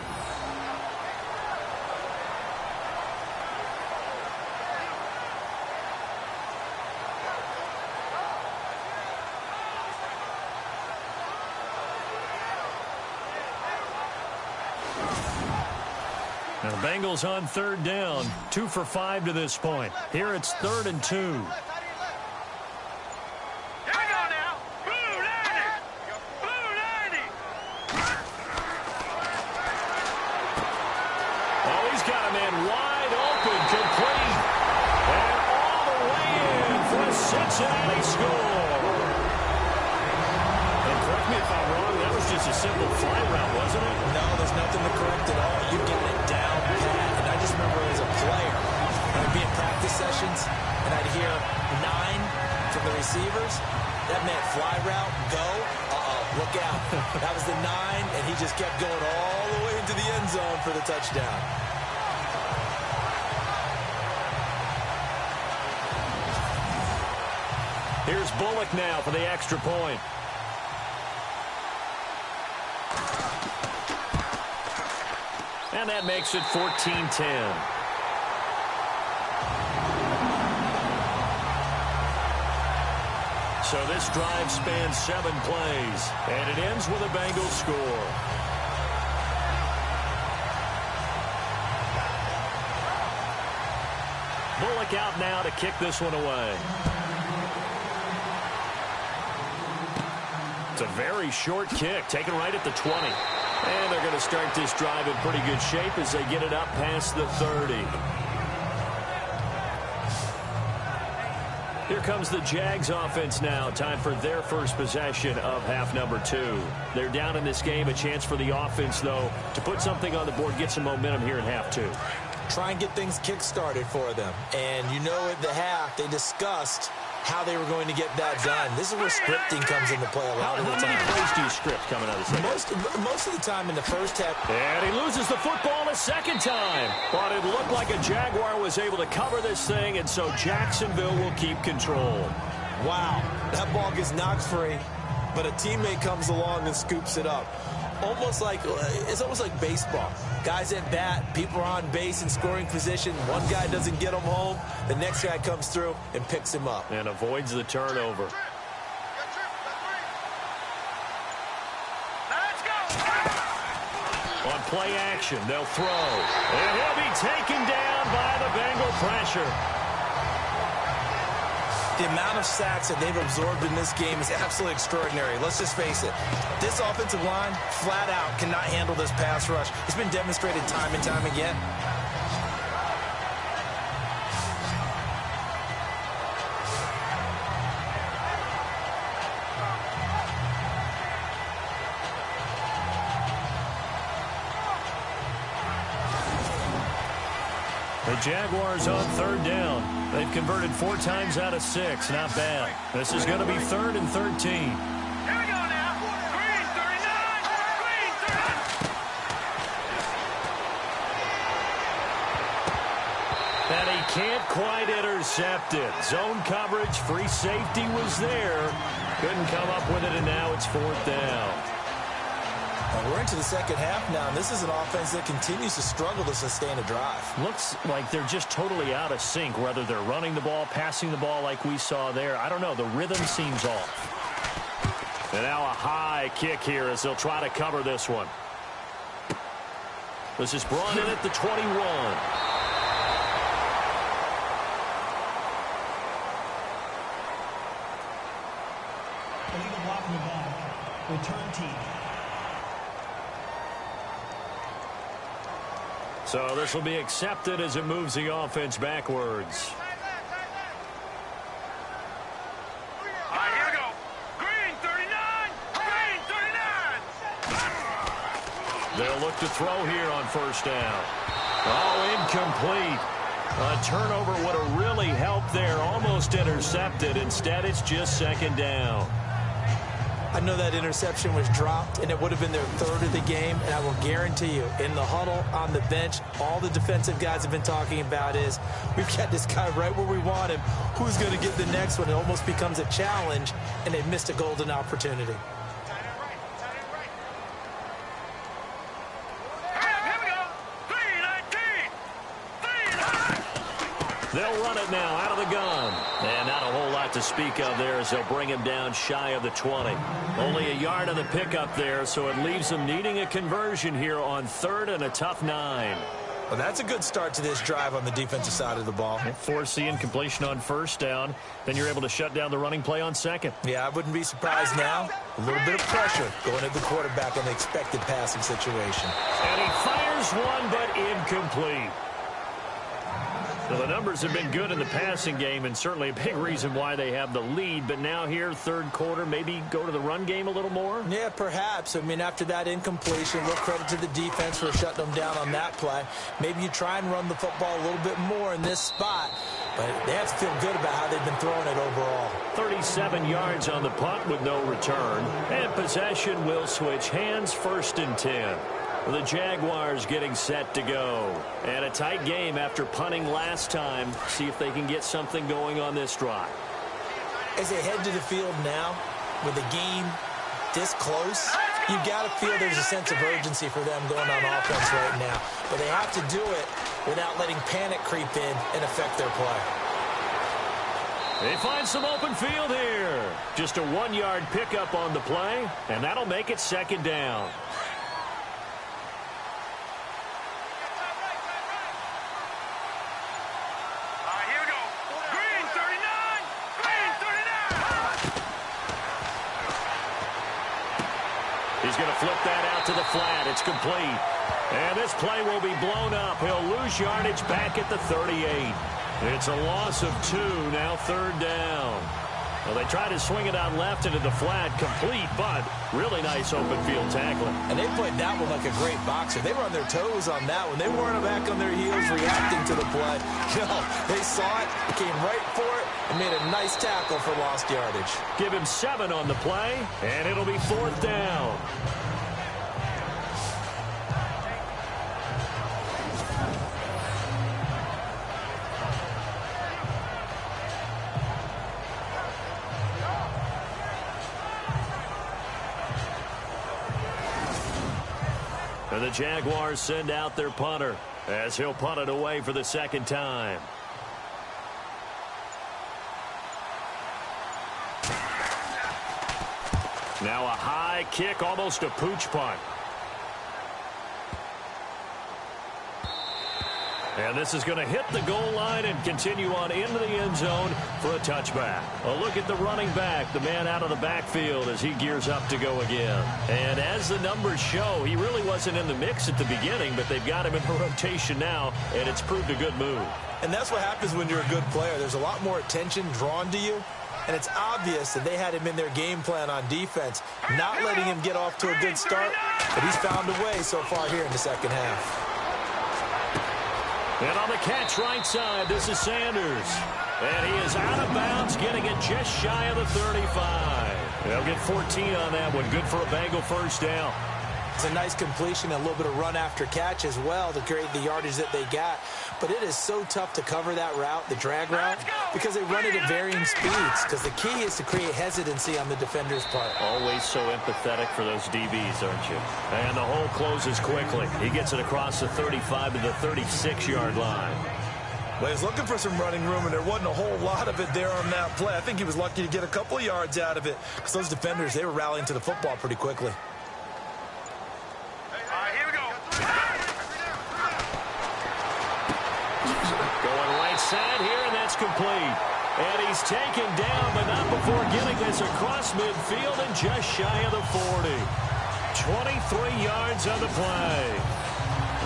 Now the Bengals on 3rd down. 2 for 5 to this point. Here it's 3rd and 2. Cincinnati score. And correct me if I'm wrong, that was just a simple fly route, wasn't it? No, there's nothing to correct at all. You're getting it down pat. And I just remember as a player, I'd be in practice sessions, and I'd hear 9 from the receivers. That meant fly route, go. Look out. That was the 9, and he just kept going all the way into the end zone for the touchdown. Here's Bullock now for the extra point. And that makes it 14-10. So this drive spans 7 plays, and it ends with a Bengals score. Bullock out now to kick this one away. It's a very short kick, taken right at the 20. And they're going to start this drive in pretty good shape as they get it up past the 30. Here comes the Jags offense now. Time for their first possession of half number 2. They're down in this game. A chance for the offense, though, to put something on the board, get some momentum here in half 2. Try and get things kick-started for them. And you know at the half, they discussed how they were going to get that done. This is where scripting comes into play a lot of the time. How many plays do you script coming out of the second? Most of the time in the first half. And he loses the football a second time. But it looked like a Jaguar was able to cover this thing, and so Jacksonville will keep control. Wow, that ball gets knocked free, but a teammate comes along and scoops it up. It's almost like baseball. Guys at bat, people are on base in scoring position. One guy doesn't get him home. The next guy comes through and picks him up. And avoids the turnover. Let's go. On play action, they'll throw. And he'll be taken down by the Bengal pressure. The amount of sacks that they've absorbed in this game is absolutely extraordinary. Let's just face it. This offensive line, flat out, cannot handle this pass rush. It's been demonstrated time and time again. The Jaguars on third down. They've converted 4 times out of 6. Not bad. This is going to be 3rd and 13. Here we go now. Green 39. Green 39. And he can't quite intercept it. Zone coverage, free safety was there. Couldn't come up with it, and now it's 4th down. We're into the second half now, and this is an offense that continues to struggle to sustain a drive. Looks like they're just totally out of sync, whether they're running the ball, passing the ball like we saw there. I don't know. The rhythm seems off. And now a high kick here as they'll try to cover this one. This is brought in at the 21. Illegal block in the back. Return team. So this will be accepted as it moves the offense backwards. All right, here we go. Green 39. Green 39. They'll look to throw here on first down. Oh, incomplete. A turnover would have really helped there. Almost intercepted. Instead, it's just second down. I know that interception was dropped, and it would have been their 3rd of the game, and I will guarantee you, in the huddle, on the bench, all the defensive guys have been talking about is, we've got this guy right where we want him. Who's going to get the next one? It almost becomes a challenge, and they missed a golden opportunity. Here we go. 319. 319. They'll run it now out of the gun. And not a whole lot to speak of there as they'll bring him down shy of the 20. Only a yard of the pickup there, so it leaves them needing a conversion here on 3rd and a tough 9. Well, that's a good start to this drive on the defensive side of the ball. Force the incompletion on first down. Then you're able to shut down the running play on 2nd. Yeah, I wouldn't be surprised now. A little bit of pressure going at the quarterback in the expected passing situation. And he fires one, but incomplete. So the numbers have been good in the passing game, and certainly a big reason why they have the lead. But now here, 3rd quarter, maybe go to the run game a little more? Yeah, perhaps. I mean, after that incompletion, a little credit to the defense for shutting them down on that play. Maybe you try and run the football a little bit more in this spot. But they have to feel good about how they've been throwing it overall. 37 yards on the punt with no return. And possession will switch hands, 1st and 10. The Jaguars getting set to go. And a tight game after punting last time. See if they can get something going on this drive. As they head to the field now, with the game this close, you've got to feel there's a sense of urgency for them going on offense right now. But they have to do it without letting panic creep in and affect their play. They find some open field here. Just a 1-yard pickup on the play, and that'll make it 2nd down. All right, here going to flip that out to the flat. It's complete. And this play will be blown up. He'll lose yardage back at the 38. It's a loss of 2, now third down. Well, they try to swing it out left into the flat, complete, but really nice open field tackling. And they played that one like a great boxer. They were on their toes on that one. They weren't back on their heels reacting to the play. No, they saw it, came right for it, and made a nice tackle for lost yardage. Give him 7 on the play, and it'll be fourth down. And the Jaguars send out their punter as he'll punt it away for the second time. Now a high kick, almost a pooch punt. And this is going to hit the goal line and continue on into the end zone for a touchback. A look at the running back, the man out of the backfield as he gears up to go again. And as the numbers show, he really wasn't in the mix at the beginning, but they've got him in the rotation now, and it's proved a good move. And that's what happens when you're a good player. There's a lot more attention drawn to you, and it's obvious that they had him in their game plan on defense, not letting him get off to a good start, but he's found a way so far here in the second half. And on the catch right side, this is Sanders. And he is out of bounds, getting it just shy of the 35. They'll get 14 on that one. Good for a Bengal first down. It's a nice completion and a little bit of run after catch as well to create the yardage that they got. But it is so tough to cover that route, the drag route, because they run it at varying speeds. Because the key is to create hesitancy on the defender's part. Always so empathetic for those DBs, aren't you? And the hole closes quickly. He gets it across the 35 to the 36-yard line. Well, he's looking for some running room, and there wasn't a whole lot of it there on that play. I think he was lucky to get a couple of yards out of it, because those defenders, they were rallying to the football pretty quickly. Side here, and that's complete. And he's taken down, but not before getting this across midfield and just shy of the 40. 23 yards on the play.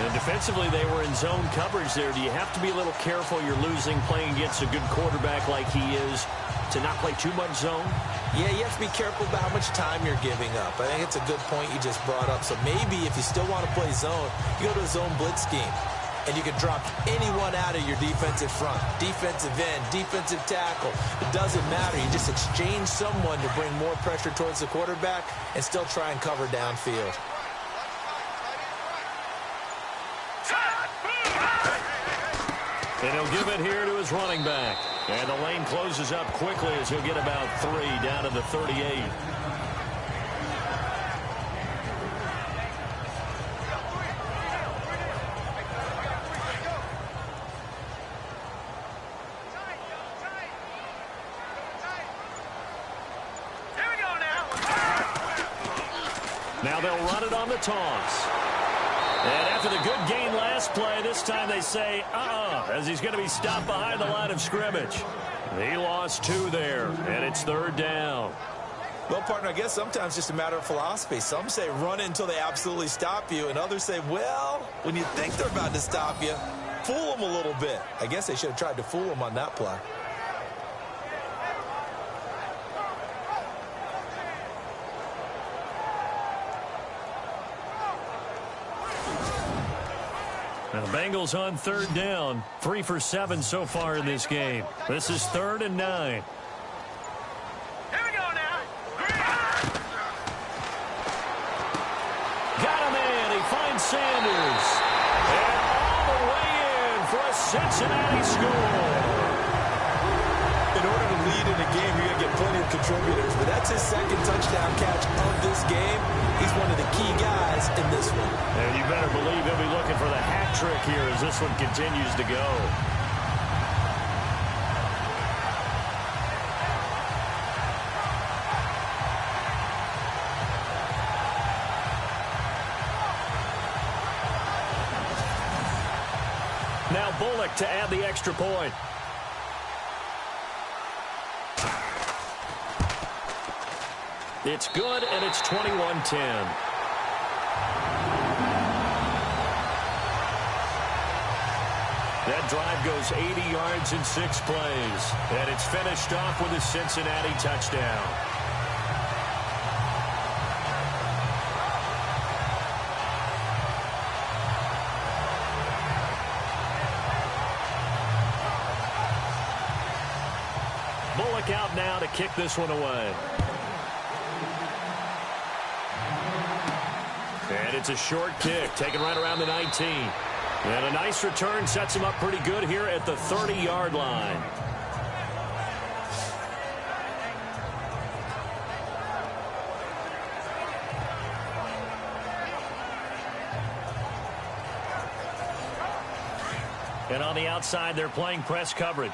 And defensively, they were in zone coverage there. Do you have to be a little careful? You're losing playing against a good quarterback like he is to not play too much zone? Yeah, you have to be careful about how much time you're giving up. I think it's a good point you just brought up. So maybe if you still want to play zone, you go to a zone blitz scheme. And you can drop anyone out of your defensive front, defensive end, defensive tackle. It doesn't matter. You just exchange someone to bring more pressure towards the quarterback and still try and cover downfield. And he'll give it here to his running back. And the lane closes up quickly as he'll get about 3 down to the 38. Now they'll run it on the toss. And after the good gain last play, this time they say, as he's going to be stopped behind the line of scrimmage. He lost 2 there, and it's third down. Well, partner, I guess sometimes it's just a matter of philosophy. Some say run it until they absolutely stop you, and others say, well, when you think they're about to stop you, fool them a little bit. I guess they should have tried to fool them on that play. And the Bengals on third down. 3 for 7 so far in this game. This is 3rd and 9. Here we go now. Got him in. He finds Sanders. And all the way in for a Cincinnati score. In order to lead in a game, you're going to get plenty of contributors. But that's his second touchdown catch of this game. He's one of the key guys in this one. And you better believe he'll be looking for the hat trick here as this one continues to go. Now Bullock to add the extra point. It's good, and it's 21-10. That drive goes 80 yards in 6 plays. And it's finished off with a Cincinnati touchdown. Bullock out now to kick this one away. And it's a short kick, taken right around the 19. And a nice return sets him up pretty good here at the 30-yard line. And on the outside, they're playing press coverage.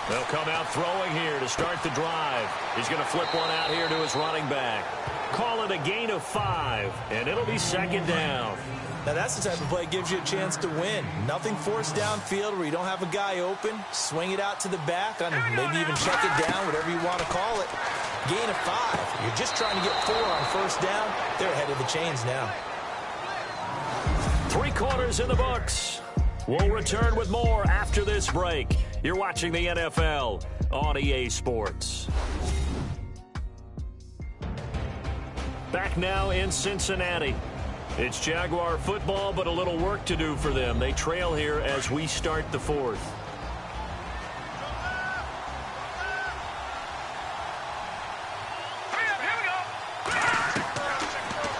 They'll come out throwing here to start the drive. He's going to flip one out here to his running back. Call it a gain of 5, and it'll be second down. Now that's the type of play that gives you a chance to win. Nothing forced downfield where you don't have a guy open. Swing it out to the back, maybe even check it down, whatever you want to call it. Gain of 5. You're just trying to get 4 on first down. They're ahead of the chains now. 3 quarters in the books. We'll return with more after this break. You're watching the NFL on EA Sports. Back now in Cincinnati. It's Jaguar football, but a little work to do for them. They trail here as we start the 4th.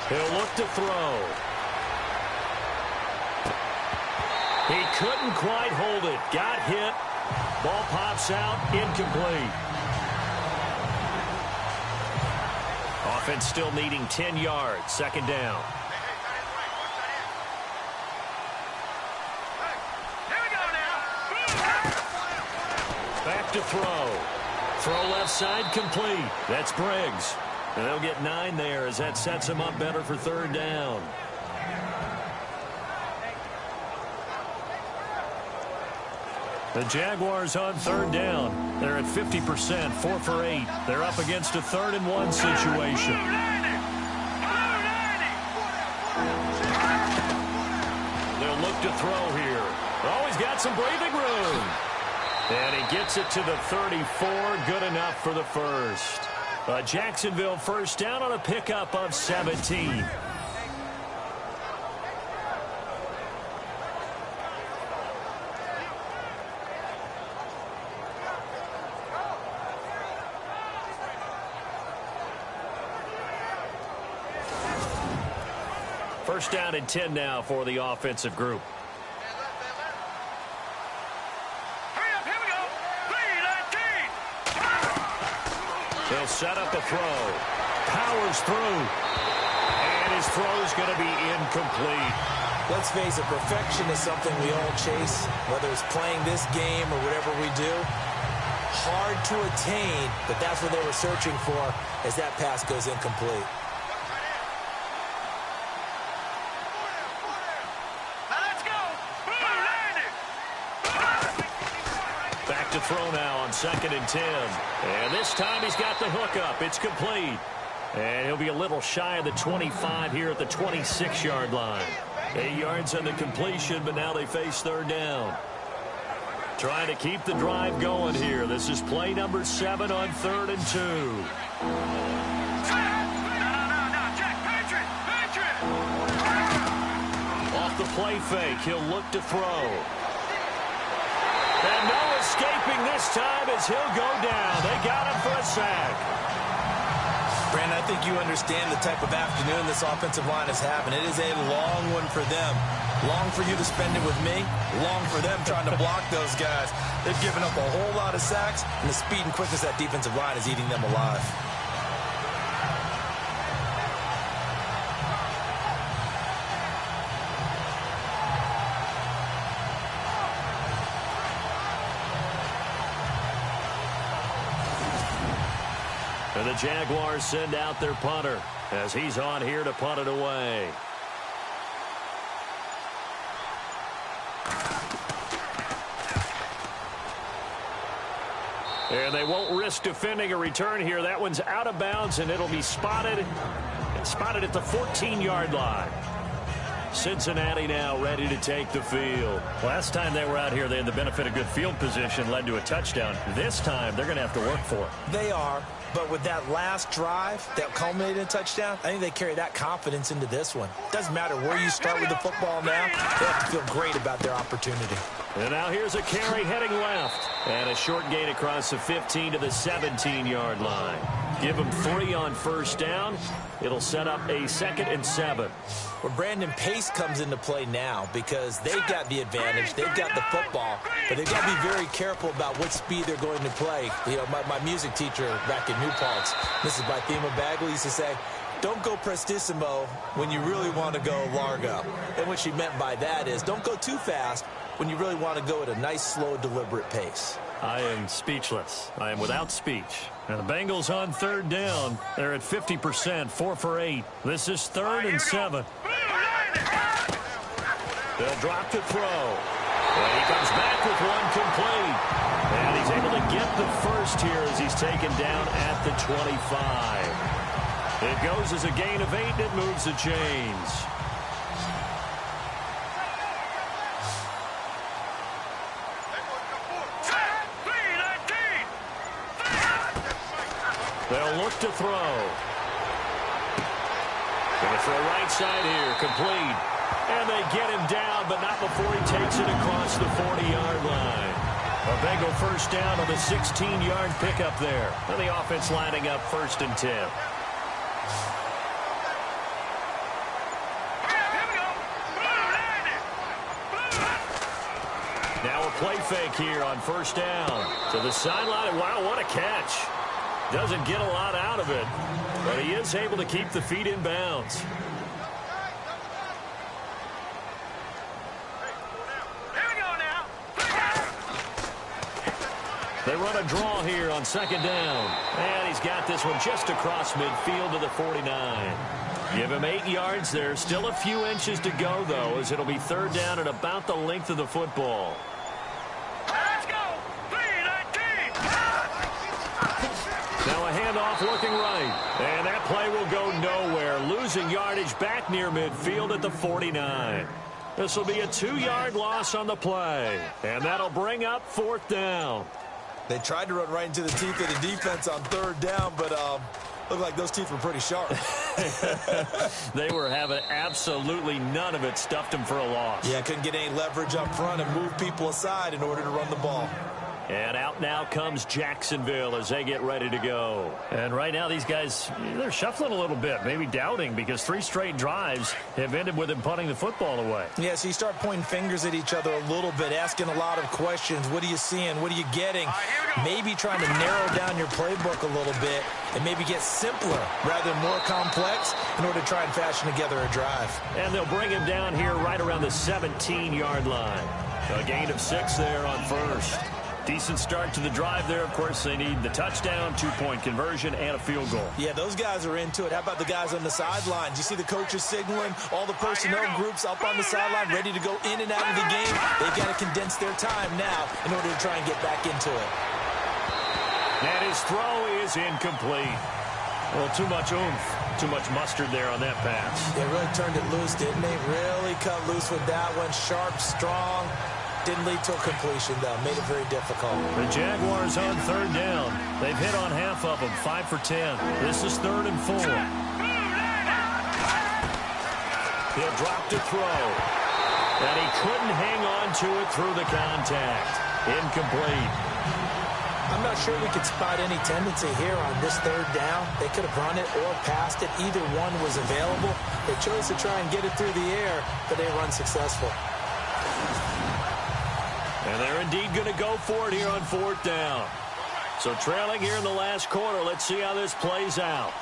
He'll look to throw. He couldn't quite hold it. Got hit. Ball pops out. Incomplete. Offense still needing 10 yards. Second down. Back to throw. Throw left side complete. That's Briggs. And they'll get 9 there as that sets him up better for third down. The Jaguars on third down. They're at 50%, 4 for 8. They're up against a 3rd and 1 situation. They'll look to throw here. Oh, he's got some breathing room. And he gets it to the 34. Good enough for the first. A Jacksonville first down on a pickup of 17. First down and 10 now for the offensive group. Hurry up, here we go. 3-19. He'll set up a throw. Powers through. And his throw's going to be incomplete. Let's face it, perfection is something we all chase, whether it's playing this game or whatever we do. Hard to attain, but that's what they were searching for as that pass goes incomplete. Back to throw now on 2nd and 10. And this time he's got the hookup. It's complete. And he'll be a little shy of the 25 here at the 26-yard line. 8 yards on the completion, but now they face third down. Trying to keep the drive going here. This is play number 7 on 3rd and 2. Off the play fake, he'll look to throw. And no escaping this time as he'll go down. They got him for a sack. Brandon, I think you understand the type of afternoon this offensive line is having. It is a long one for them. Long for you to spend it with me. Long for them trying to block those guys. They've given up a whole lot of sacks, and the speed and quickness of that defensive line is eating them alive. And the Jaguars send out their punter as he's on here to punt it away. And they won't risk defending a return here. That one's out of bounds, and it'll be spotted at the 14-yard line. Cincinnati now ready to take the field. Last time they were out here, they had the benefit of good field position, led to a touchdown. This time, they're going to have to work for it. They are, but with that last drive that culminated in a touchdown, I think they carry that confidence into this one. Doesn't matter where you start with the football now, they have to feel great about their opportunity. And now here's a carry heading left. And a short gain across the 15 to the 17-yard line. Give them 3 on first down. It'll set up a 2nd and 7. Well, Brandon, pace comes into play now because they've got the advantage. They've got the football, but they've got to be very careful about what speed they're going to play. You know, my music teacher back in New Paltz, Mrs. Bythema Bagley, used to say, don't go prestissimo when you really want to go largo. And what she meant by that is don't go too fast when you really want to go at a nice, slow, deliberate pace. I am speechless. I am without speech. And the Bengals on 3rd down. They're at 50%, 4 for 8. This is 3rd and 7. They'll drop to throw. And he comes back with one complete. And he's able to get the first here as he's taken down at the 25. It goes as a gain of 8, and it moves the chains. They'll look to throw. Going to throw right side here, complete. And they get him down, but not before he takes it across the 40-yard line. A Bengal first down on the 16-yard pickup there. And the offense lining up 1st and 10. Now a play fake here on first down. To the sideline, and wow, what a catch. Doesn't get a lot out of it, but he is able to keep the feet in bounds. They run a draw here on 2nd down. And he's got this one just across midfield to the 49. Give him 8 yards there. Still a few inches to go, though, as it'll be 3rd down at about the length of the football. Now a handoff looking right. And that play will go nowhere. Losing yardage back near midfield at the 49. This will be a 2-yard loss on the play. And that'll bring up 4th down. They tried to run right into the teeth of the defense on 3rd down, but looked like those teeth were pretty sharp. They were having absolutely none of it. Stuffed them for a loss. Yeah, couldn't get any leverage up front and move people aside in order to run the ball. And out now comes Jacksonville as they get ready to go. And right now these guys, they're shuffling a little bit, maybe doubting, because 3 straight drives have ended with them punting the football away. Yeah, so you start pointing fingers at each other a little bit, asking a lot of questions. What are you seeing? What are you getting? Maybe trying to narrow down your playbook a little bit and maybe get simpler rather than more complex in order to try and fashion together a drive. And they'll bring him down here right around the 17-yard line. A gain of 6 there on first. Decent start to the drive there. Of course, they need the touchdown, 2-point conversion, and a field goal. Yeah, those guys are into it. How about the guys on the sidelines? You see the coaches signaling, all the personnel groups up on the sideline ready to go in and out of the game. They've got to condense their time now in order to try and get back into it. And his throw is incomplete. Well, too much oomph, too much mustard there on that pass. They really turned it loose, didn't they? Really cut loose with that one. Sharp, strong. Didn't lead to a completion, though. Made it very difficult. The Jaguars on 3rd down. They've hit on half of them, 5 for 10. This is 3rd and 4. He'll drop to throw. And he couldn't hang on to it through the contact. Incomplete. I'm not sure we could spot any tendency here on this 3rd down. They could have run it or passed it. Either one was available. They chose to try and get it through the air, but they were unsuccessful. And they're indeed going to go for it here on 4th down. So trailing here in the last quarter. Let's see how this plays out.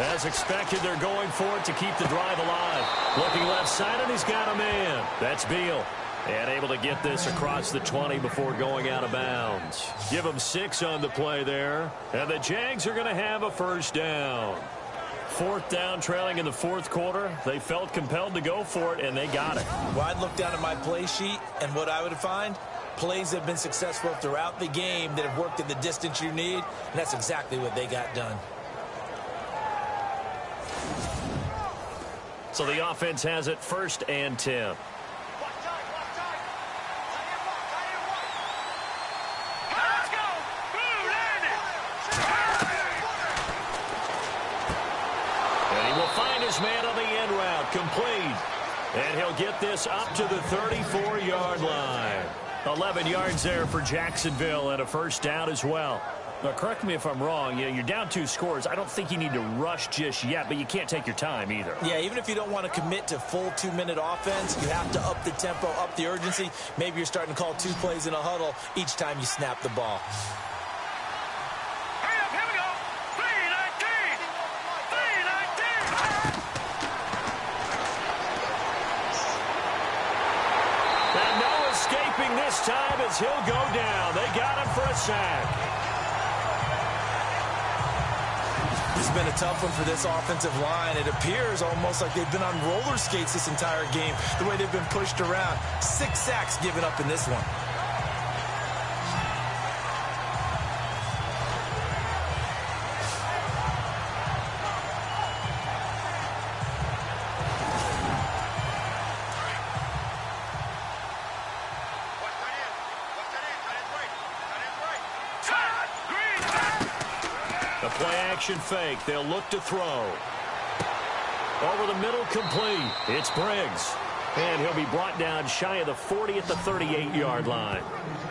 As expected, they're going for it to keep the drive alive. Looking left side, and he's got a man. That's Beal. And able to get this across the 20 before going out of bounds. Give them 6 on the play there. And the Jags are going to have a first down. 4th down, trailing in the 4th quarter. They felt compelled to go for it, and they got it. Well, I'd look down at my play sheet, and what I would find, Plays have been successful throughout the game that have worked in the distance you need, and that's exactly what they got done. So the offense has it 1st and 10. Man on the end route, complete. And he'll get this up to the 34-yard line. 11 yards there for Jacksonville and a 1st down as well. Now, correct me if I'm wrong. You're down 2 scores. I don't think you need to rush just yet, but you can't take your time either. Yeah, even if you don't want to commit to full 2-minute offense, you have to up the tempo, up the urgency. Maybe you're starting to call 2 plays in a huddle each time you snap the ball. This time as he'll go down. They got him for a sack. This has been a tough one for this offensive line. It appears almost like they've been on roller skates this entire game, the way they've been pushed around. 6 sacks given up in this one. Action fake. They'll look to throw. Over the middle, complete. It's Briggs. And he'll be brought down shy of the 40 at the 38-yard line.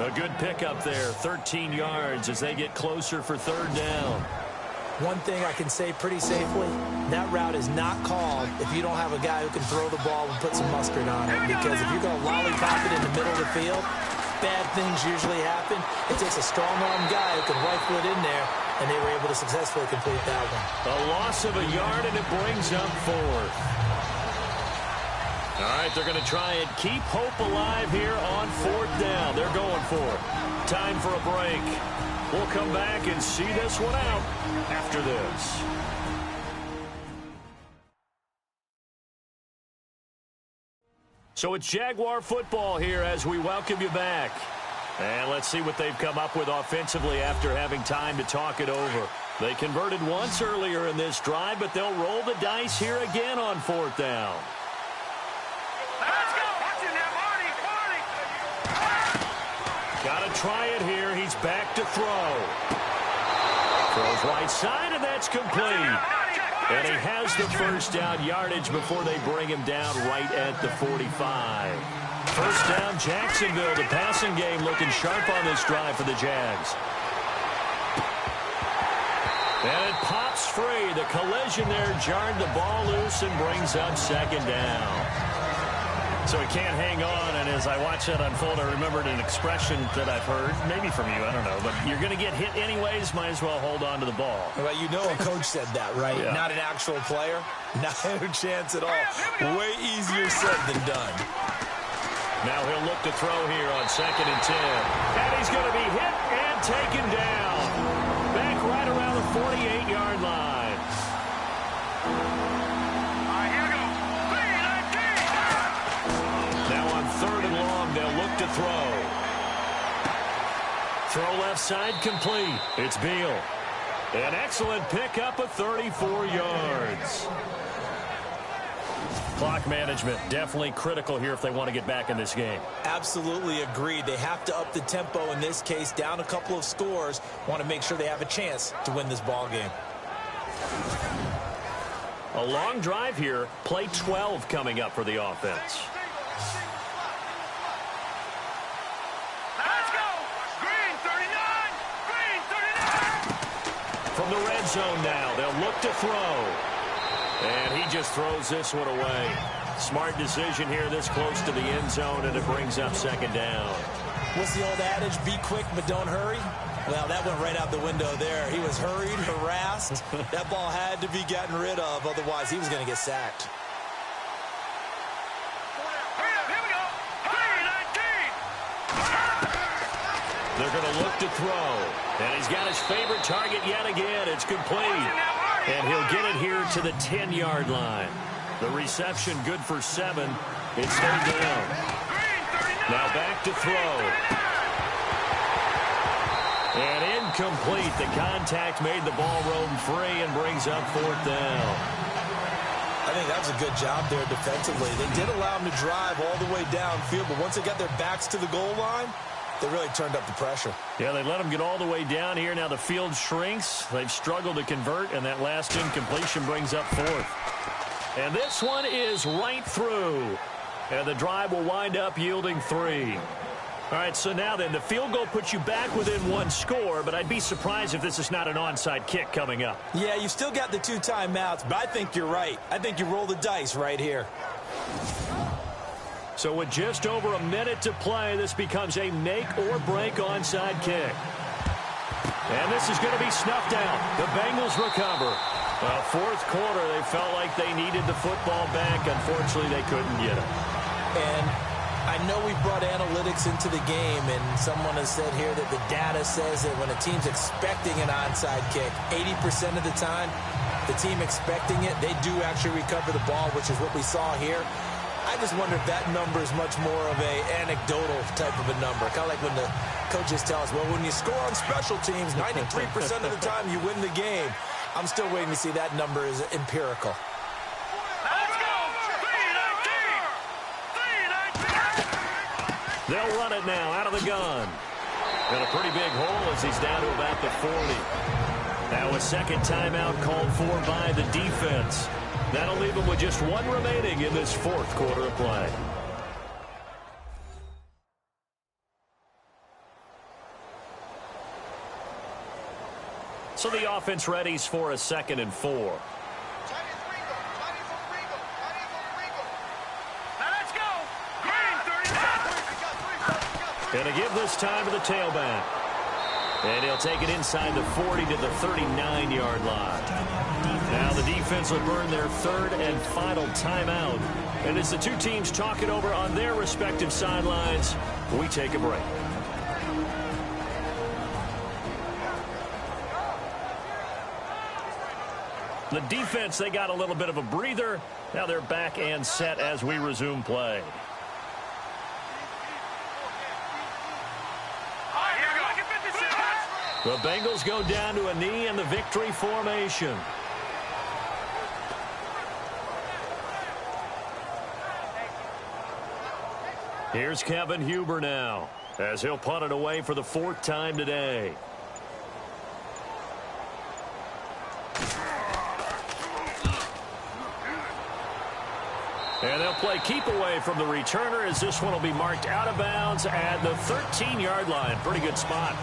A good pickup there. 13 yards as they get closer for 3rd down. One thing I can say pretty safely, that route is not called if you don't have a guy who can throw the ball and put some mustard on it. Because if you're going to lollipop it in the middle of the field, bad things usually happen. It takes a strong-arm guy who can rifle it in there, and they were able to successfully complete that one. A loss of a yard, and it brings up 4th. All right, they're going to try and keep hope alive here on 4th down. They're going for it. Time for a break. We'll come back and see this one out after this. So it's Jaguar football here as we welcome you back. And let's see what they've come up with offensively after having time to talk it over. They converted once earlier in this drive, but they'll roll the dice here again on 4th down. Let's go! Watch it now, Marty! Got to try it here. He's back to throw. Throws right side, and that's complete. And he has the 1st down yardage before they bring him down right at the 45. 1st down, Jacksonville. The passing game looking sharp on this drive for the Jags. And it pops free. The collision there jarred the ball loose and brings up 2nd down. So he can't hang on, and as I watch that unfold, I remembered an expression that I've heard, maybe from you, I don't know, but you're going to get hit anyways, might as well hold on to the ball. Well, you know a coach said that, right? Yeah. Not an actual player. Not a chance at all. Way easier said than done. Now he'll look to throw here on 2nd and 10. And he's going to be hit and taken down. Back right around the 48-yard line. To throw. Throw left side complete. It's Beal. An excellent pickup of 34 yards. Clock management definitely critical here if they want to get back in this game. Absolutely agreed. They have to up the tempo in this case, down a couple of scores. Want to make sure they have a chance to win this ball game. A long drive here. Play 12 coming up for the offense. From the red zone now, they'll look to throw. And he just throws this one away. Smart decision here this close to the end zone, and it brings up 2nd down. What's the old adage, be quick but don't hurry? Well, that went right out the window there. He was hurried, harassed. That ball had to be gotten rid of, otherwise he was going to get sacked. They're going to look to throw. And he's got his favorite target yet again. It's complete. And he'll get it here to the 10-yard line. The reception good for 7. It's 3rd down. Now back to throw. And incomplete. The contact made the ball roam free and brings up 4th down. I think that was a good job there defensively. They did allow them to drive all the way downfield, but once they got their backs to the goal line, they really turned up the pressure. Yeah, they let them get all the way down here. Now the field shrinks. They've struggled to convert, and that last incompletion brings up 4th. And this one is right through. And the drive will wind up yielding 3. All right, so now then, the field goal puts you back within 1 score, but I'd be surprised if this is not an onside kick coming up. Yeah, you still got the 2 timeouts, but I think you're right. I think you roll the dice right here. So with just over a minute to play, this becomes a make-or-break onside kick. And this is going to be snuffed out. The Bengals recover. Well, 4th quarter, they felt like they needed the football back. Unfortunately, they couldn't get it. And I know we brought analytics into the game, and someone has said here that the data says that when a team's expecting an onside kick, 80% of the time, the team expecting it, they do actually recover the ball, which is what we saw here. I just wonder if that number is much more of a anecdotal type of a number. Kind of like when the coaches tell us, well, when you score on special teams, 93% of the time you win the game. I'm still waiting to see that number is empirical. Let's go! 3-19! They'll run it now out of the gun. And a pretty big hole as he's down to about the 40. Now a second timeout called for by the defense. That'll leave them with just 1 remaining in this 4th quarter of play. So the offense readies for a 2nd and 4. Now let's go! Green, 39! And to give this time to the tailback. And he'll take it inside the 40 to the 39-yard line. Now the defense will burn their 3rd and final timeout. And as the 2 teams talk it over on their respective sidelines, we take a break. The defense, they got a little bit of a breather. Now they're back and set as we resume play. The Bengals go down to a knee in the victory formation. Here's Kevin Huber now, as he'll punt it away for the 4th time today. And they'll play keep away from the returner as this one will be marked out of bounds at the 13-yard line. Pretty good spot.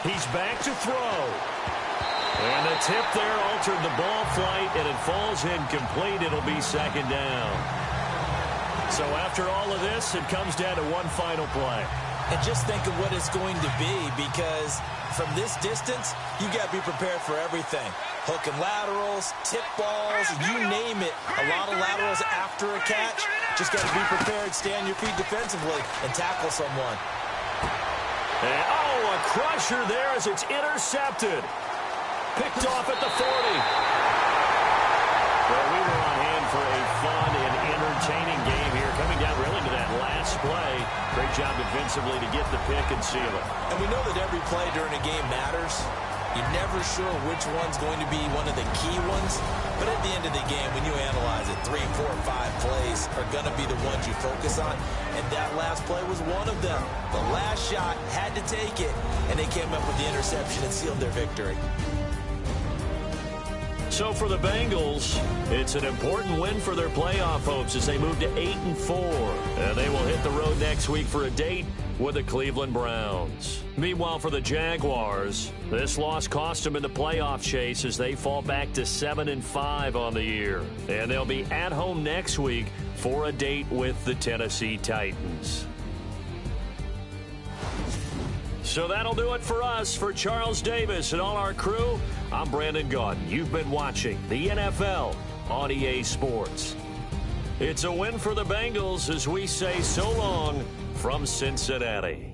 He's back to throw. And the tip there altered the ball flight, and it falls incomplete. It'll be 2nd down. So after all of this, it comes down to one final play. And just think of what it's going to be, because from this distance, you got to be prepared for everything. Hook and laterals, tip balls, you name it. A lot of laterals after a catch. Just got to be prepared, stay on your feet defensively, and tackle someone. And, a crusher there as it's intercepted. Picked off at the 40. Well, we were on hand for a fun and entertaining game here, coming down really to that last play. Great job defensively to get the pick and seal it. And we know that every play during a game matters. You're never sure which one's going to be one of the key ones. But at the end of the game, when you analyze it, 3, 4, 5 plays are going to be the ones you focus on. And that last play was one of them. The last shot had to take it, and they came up with the interception and sealed their victory. So for the Bengals, it's an important win for their playoff hopes as they move to 8-4. And they will hit the road next week for a date with the Cleveland Browns. Meanwhile, for the Jaguars, this loss cost them in the playoff chase as they fall back to 7-5 on the year. And they'll be at home next week for a date with the Tennessee Titans. So that'll do it for us. For Charles Davis and all our crew, I'm Brandon Gaudin. You've been watching the NFL on EA Sports. It's a win for the Bengals as we say so long from Cincinnati.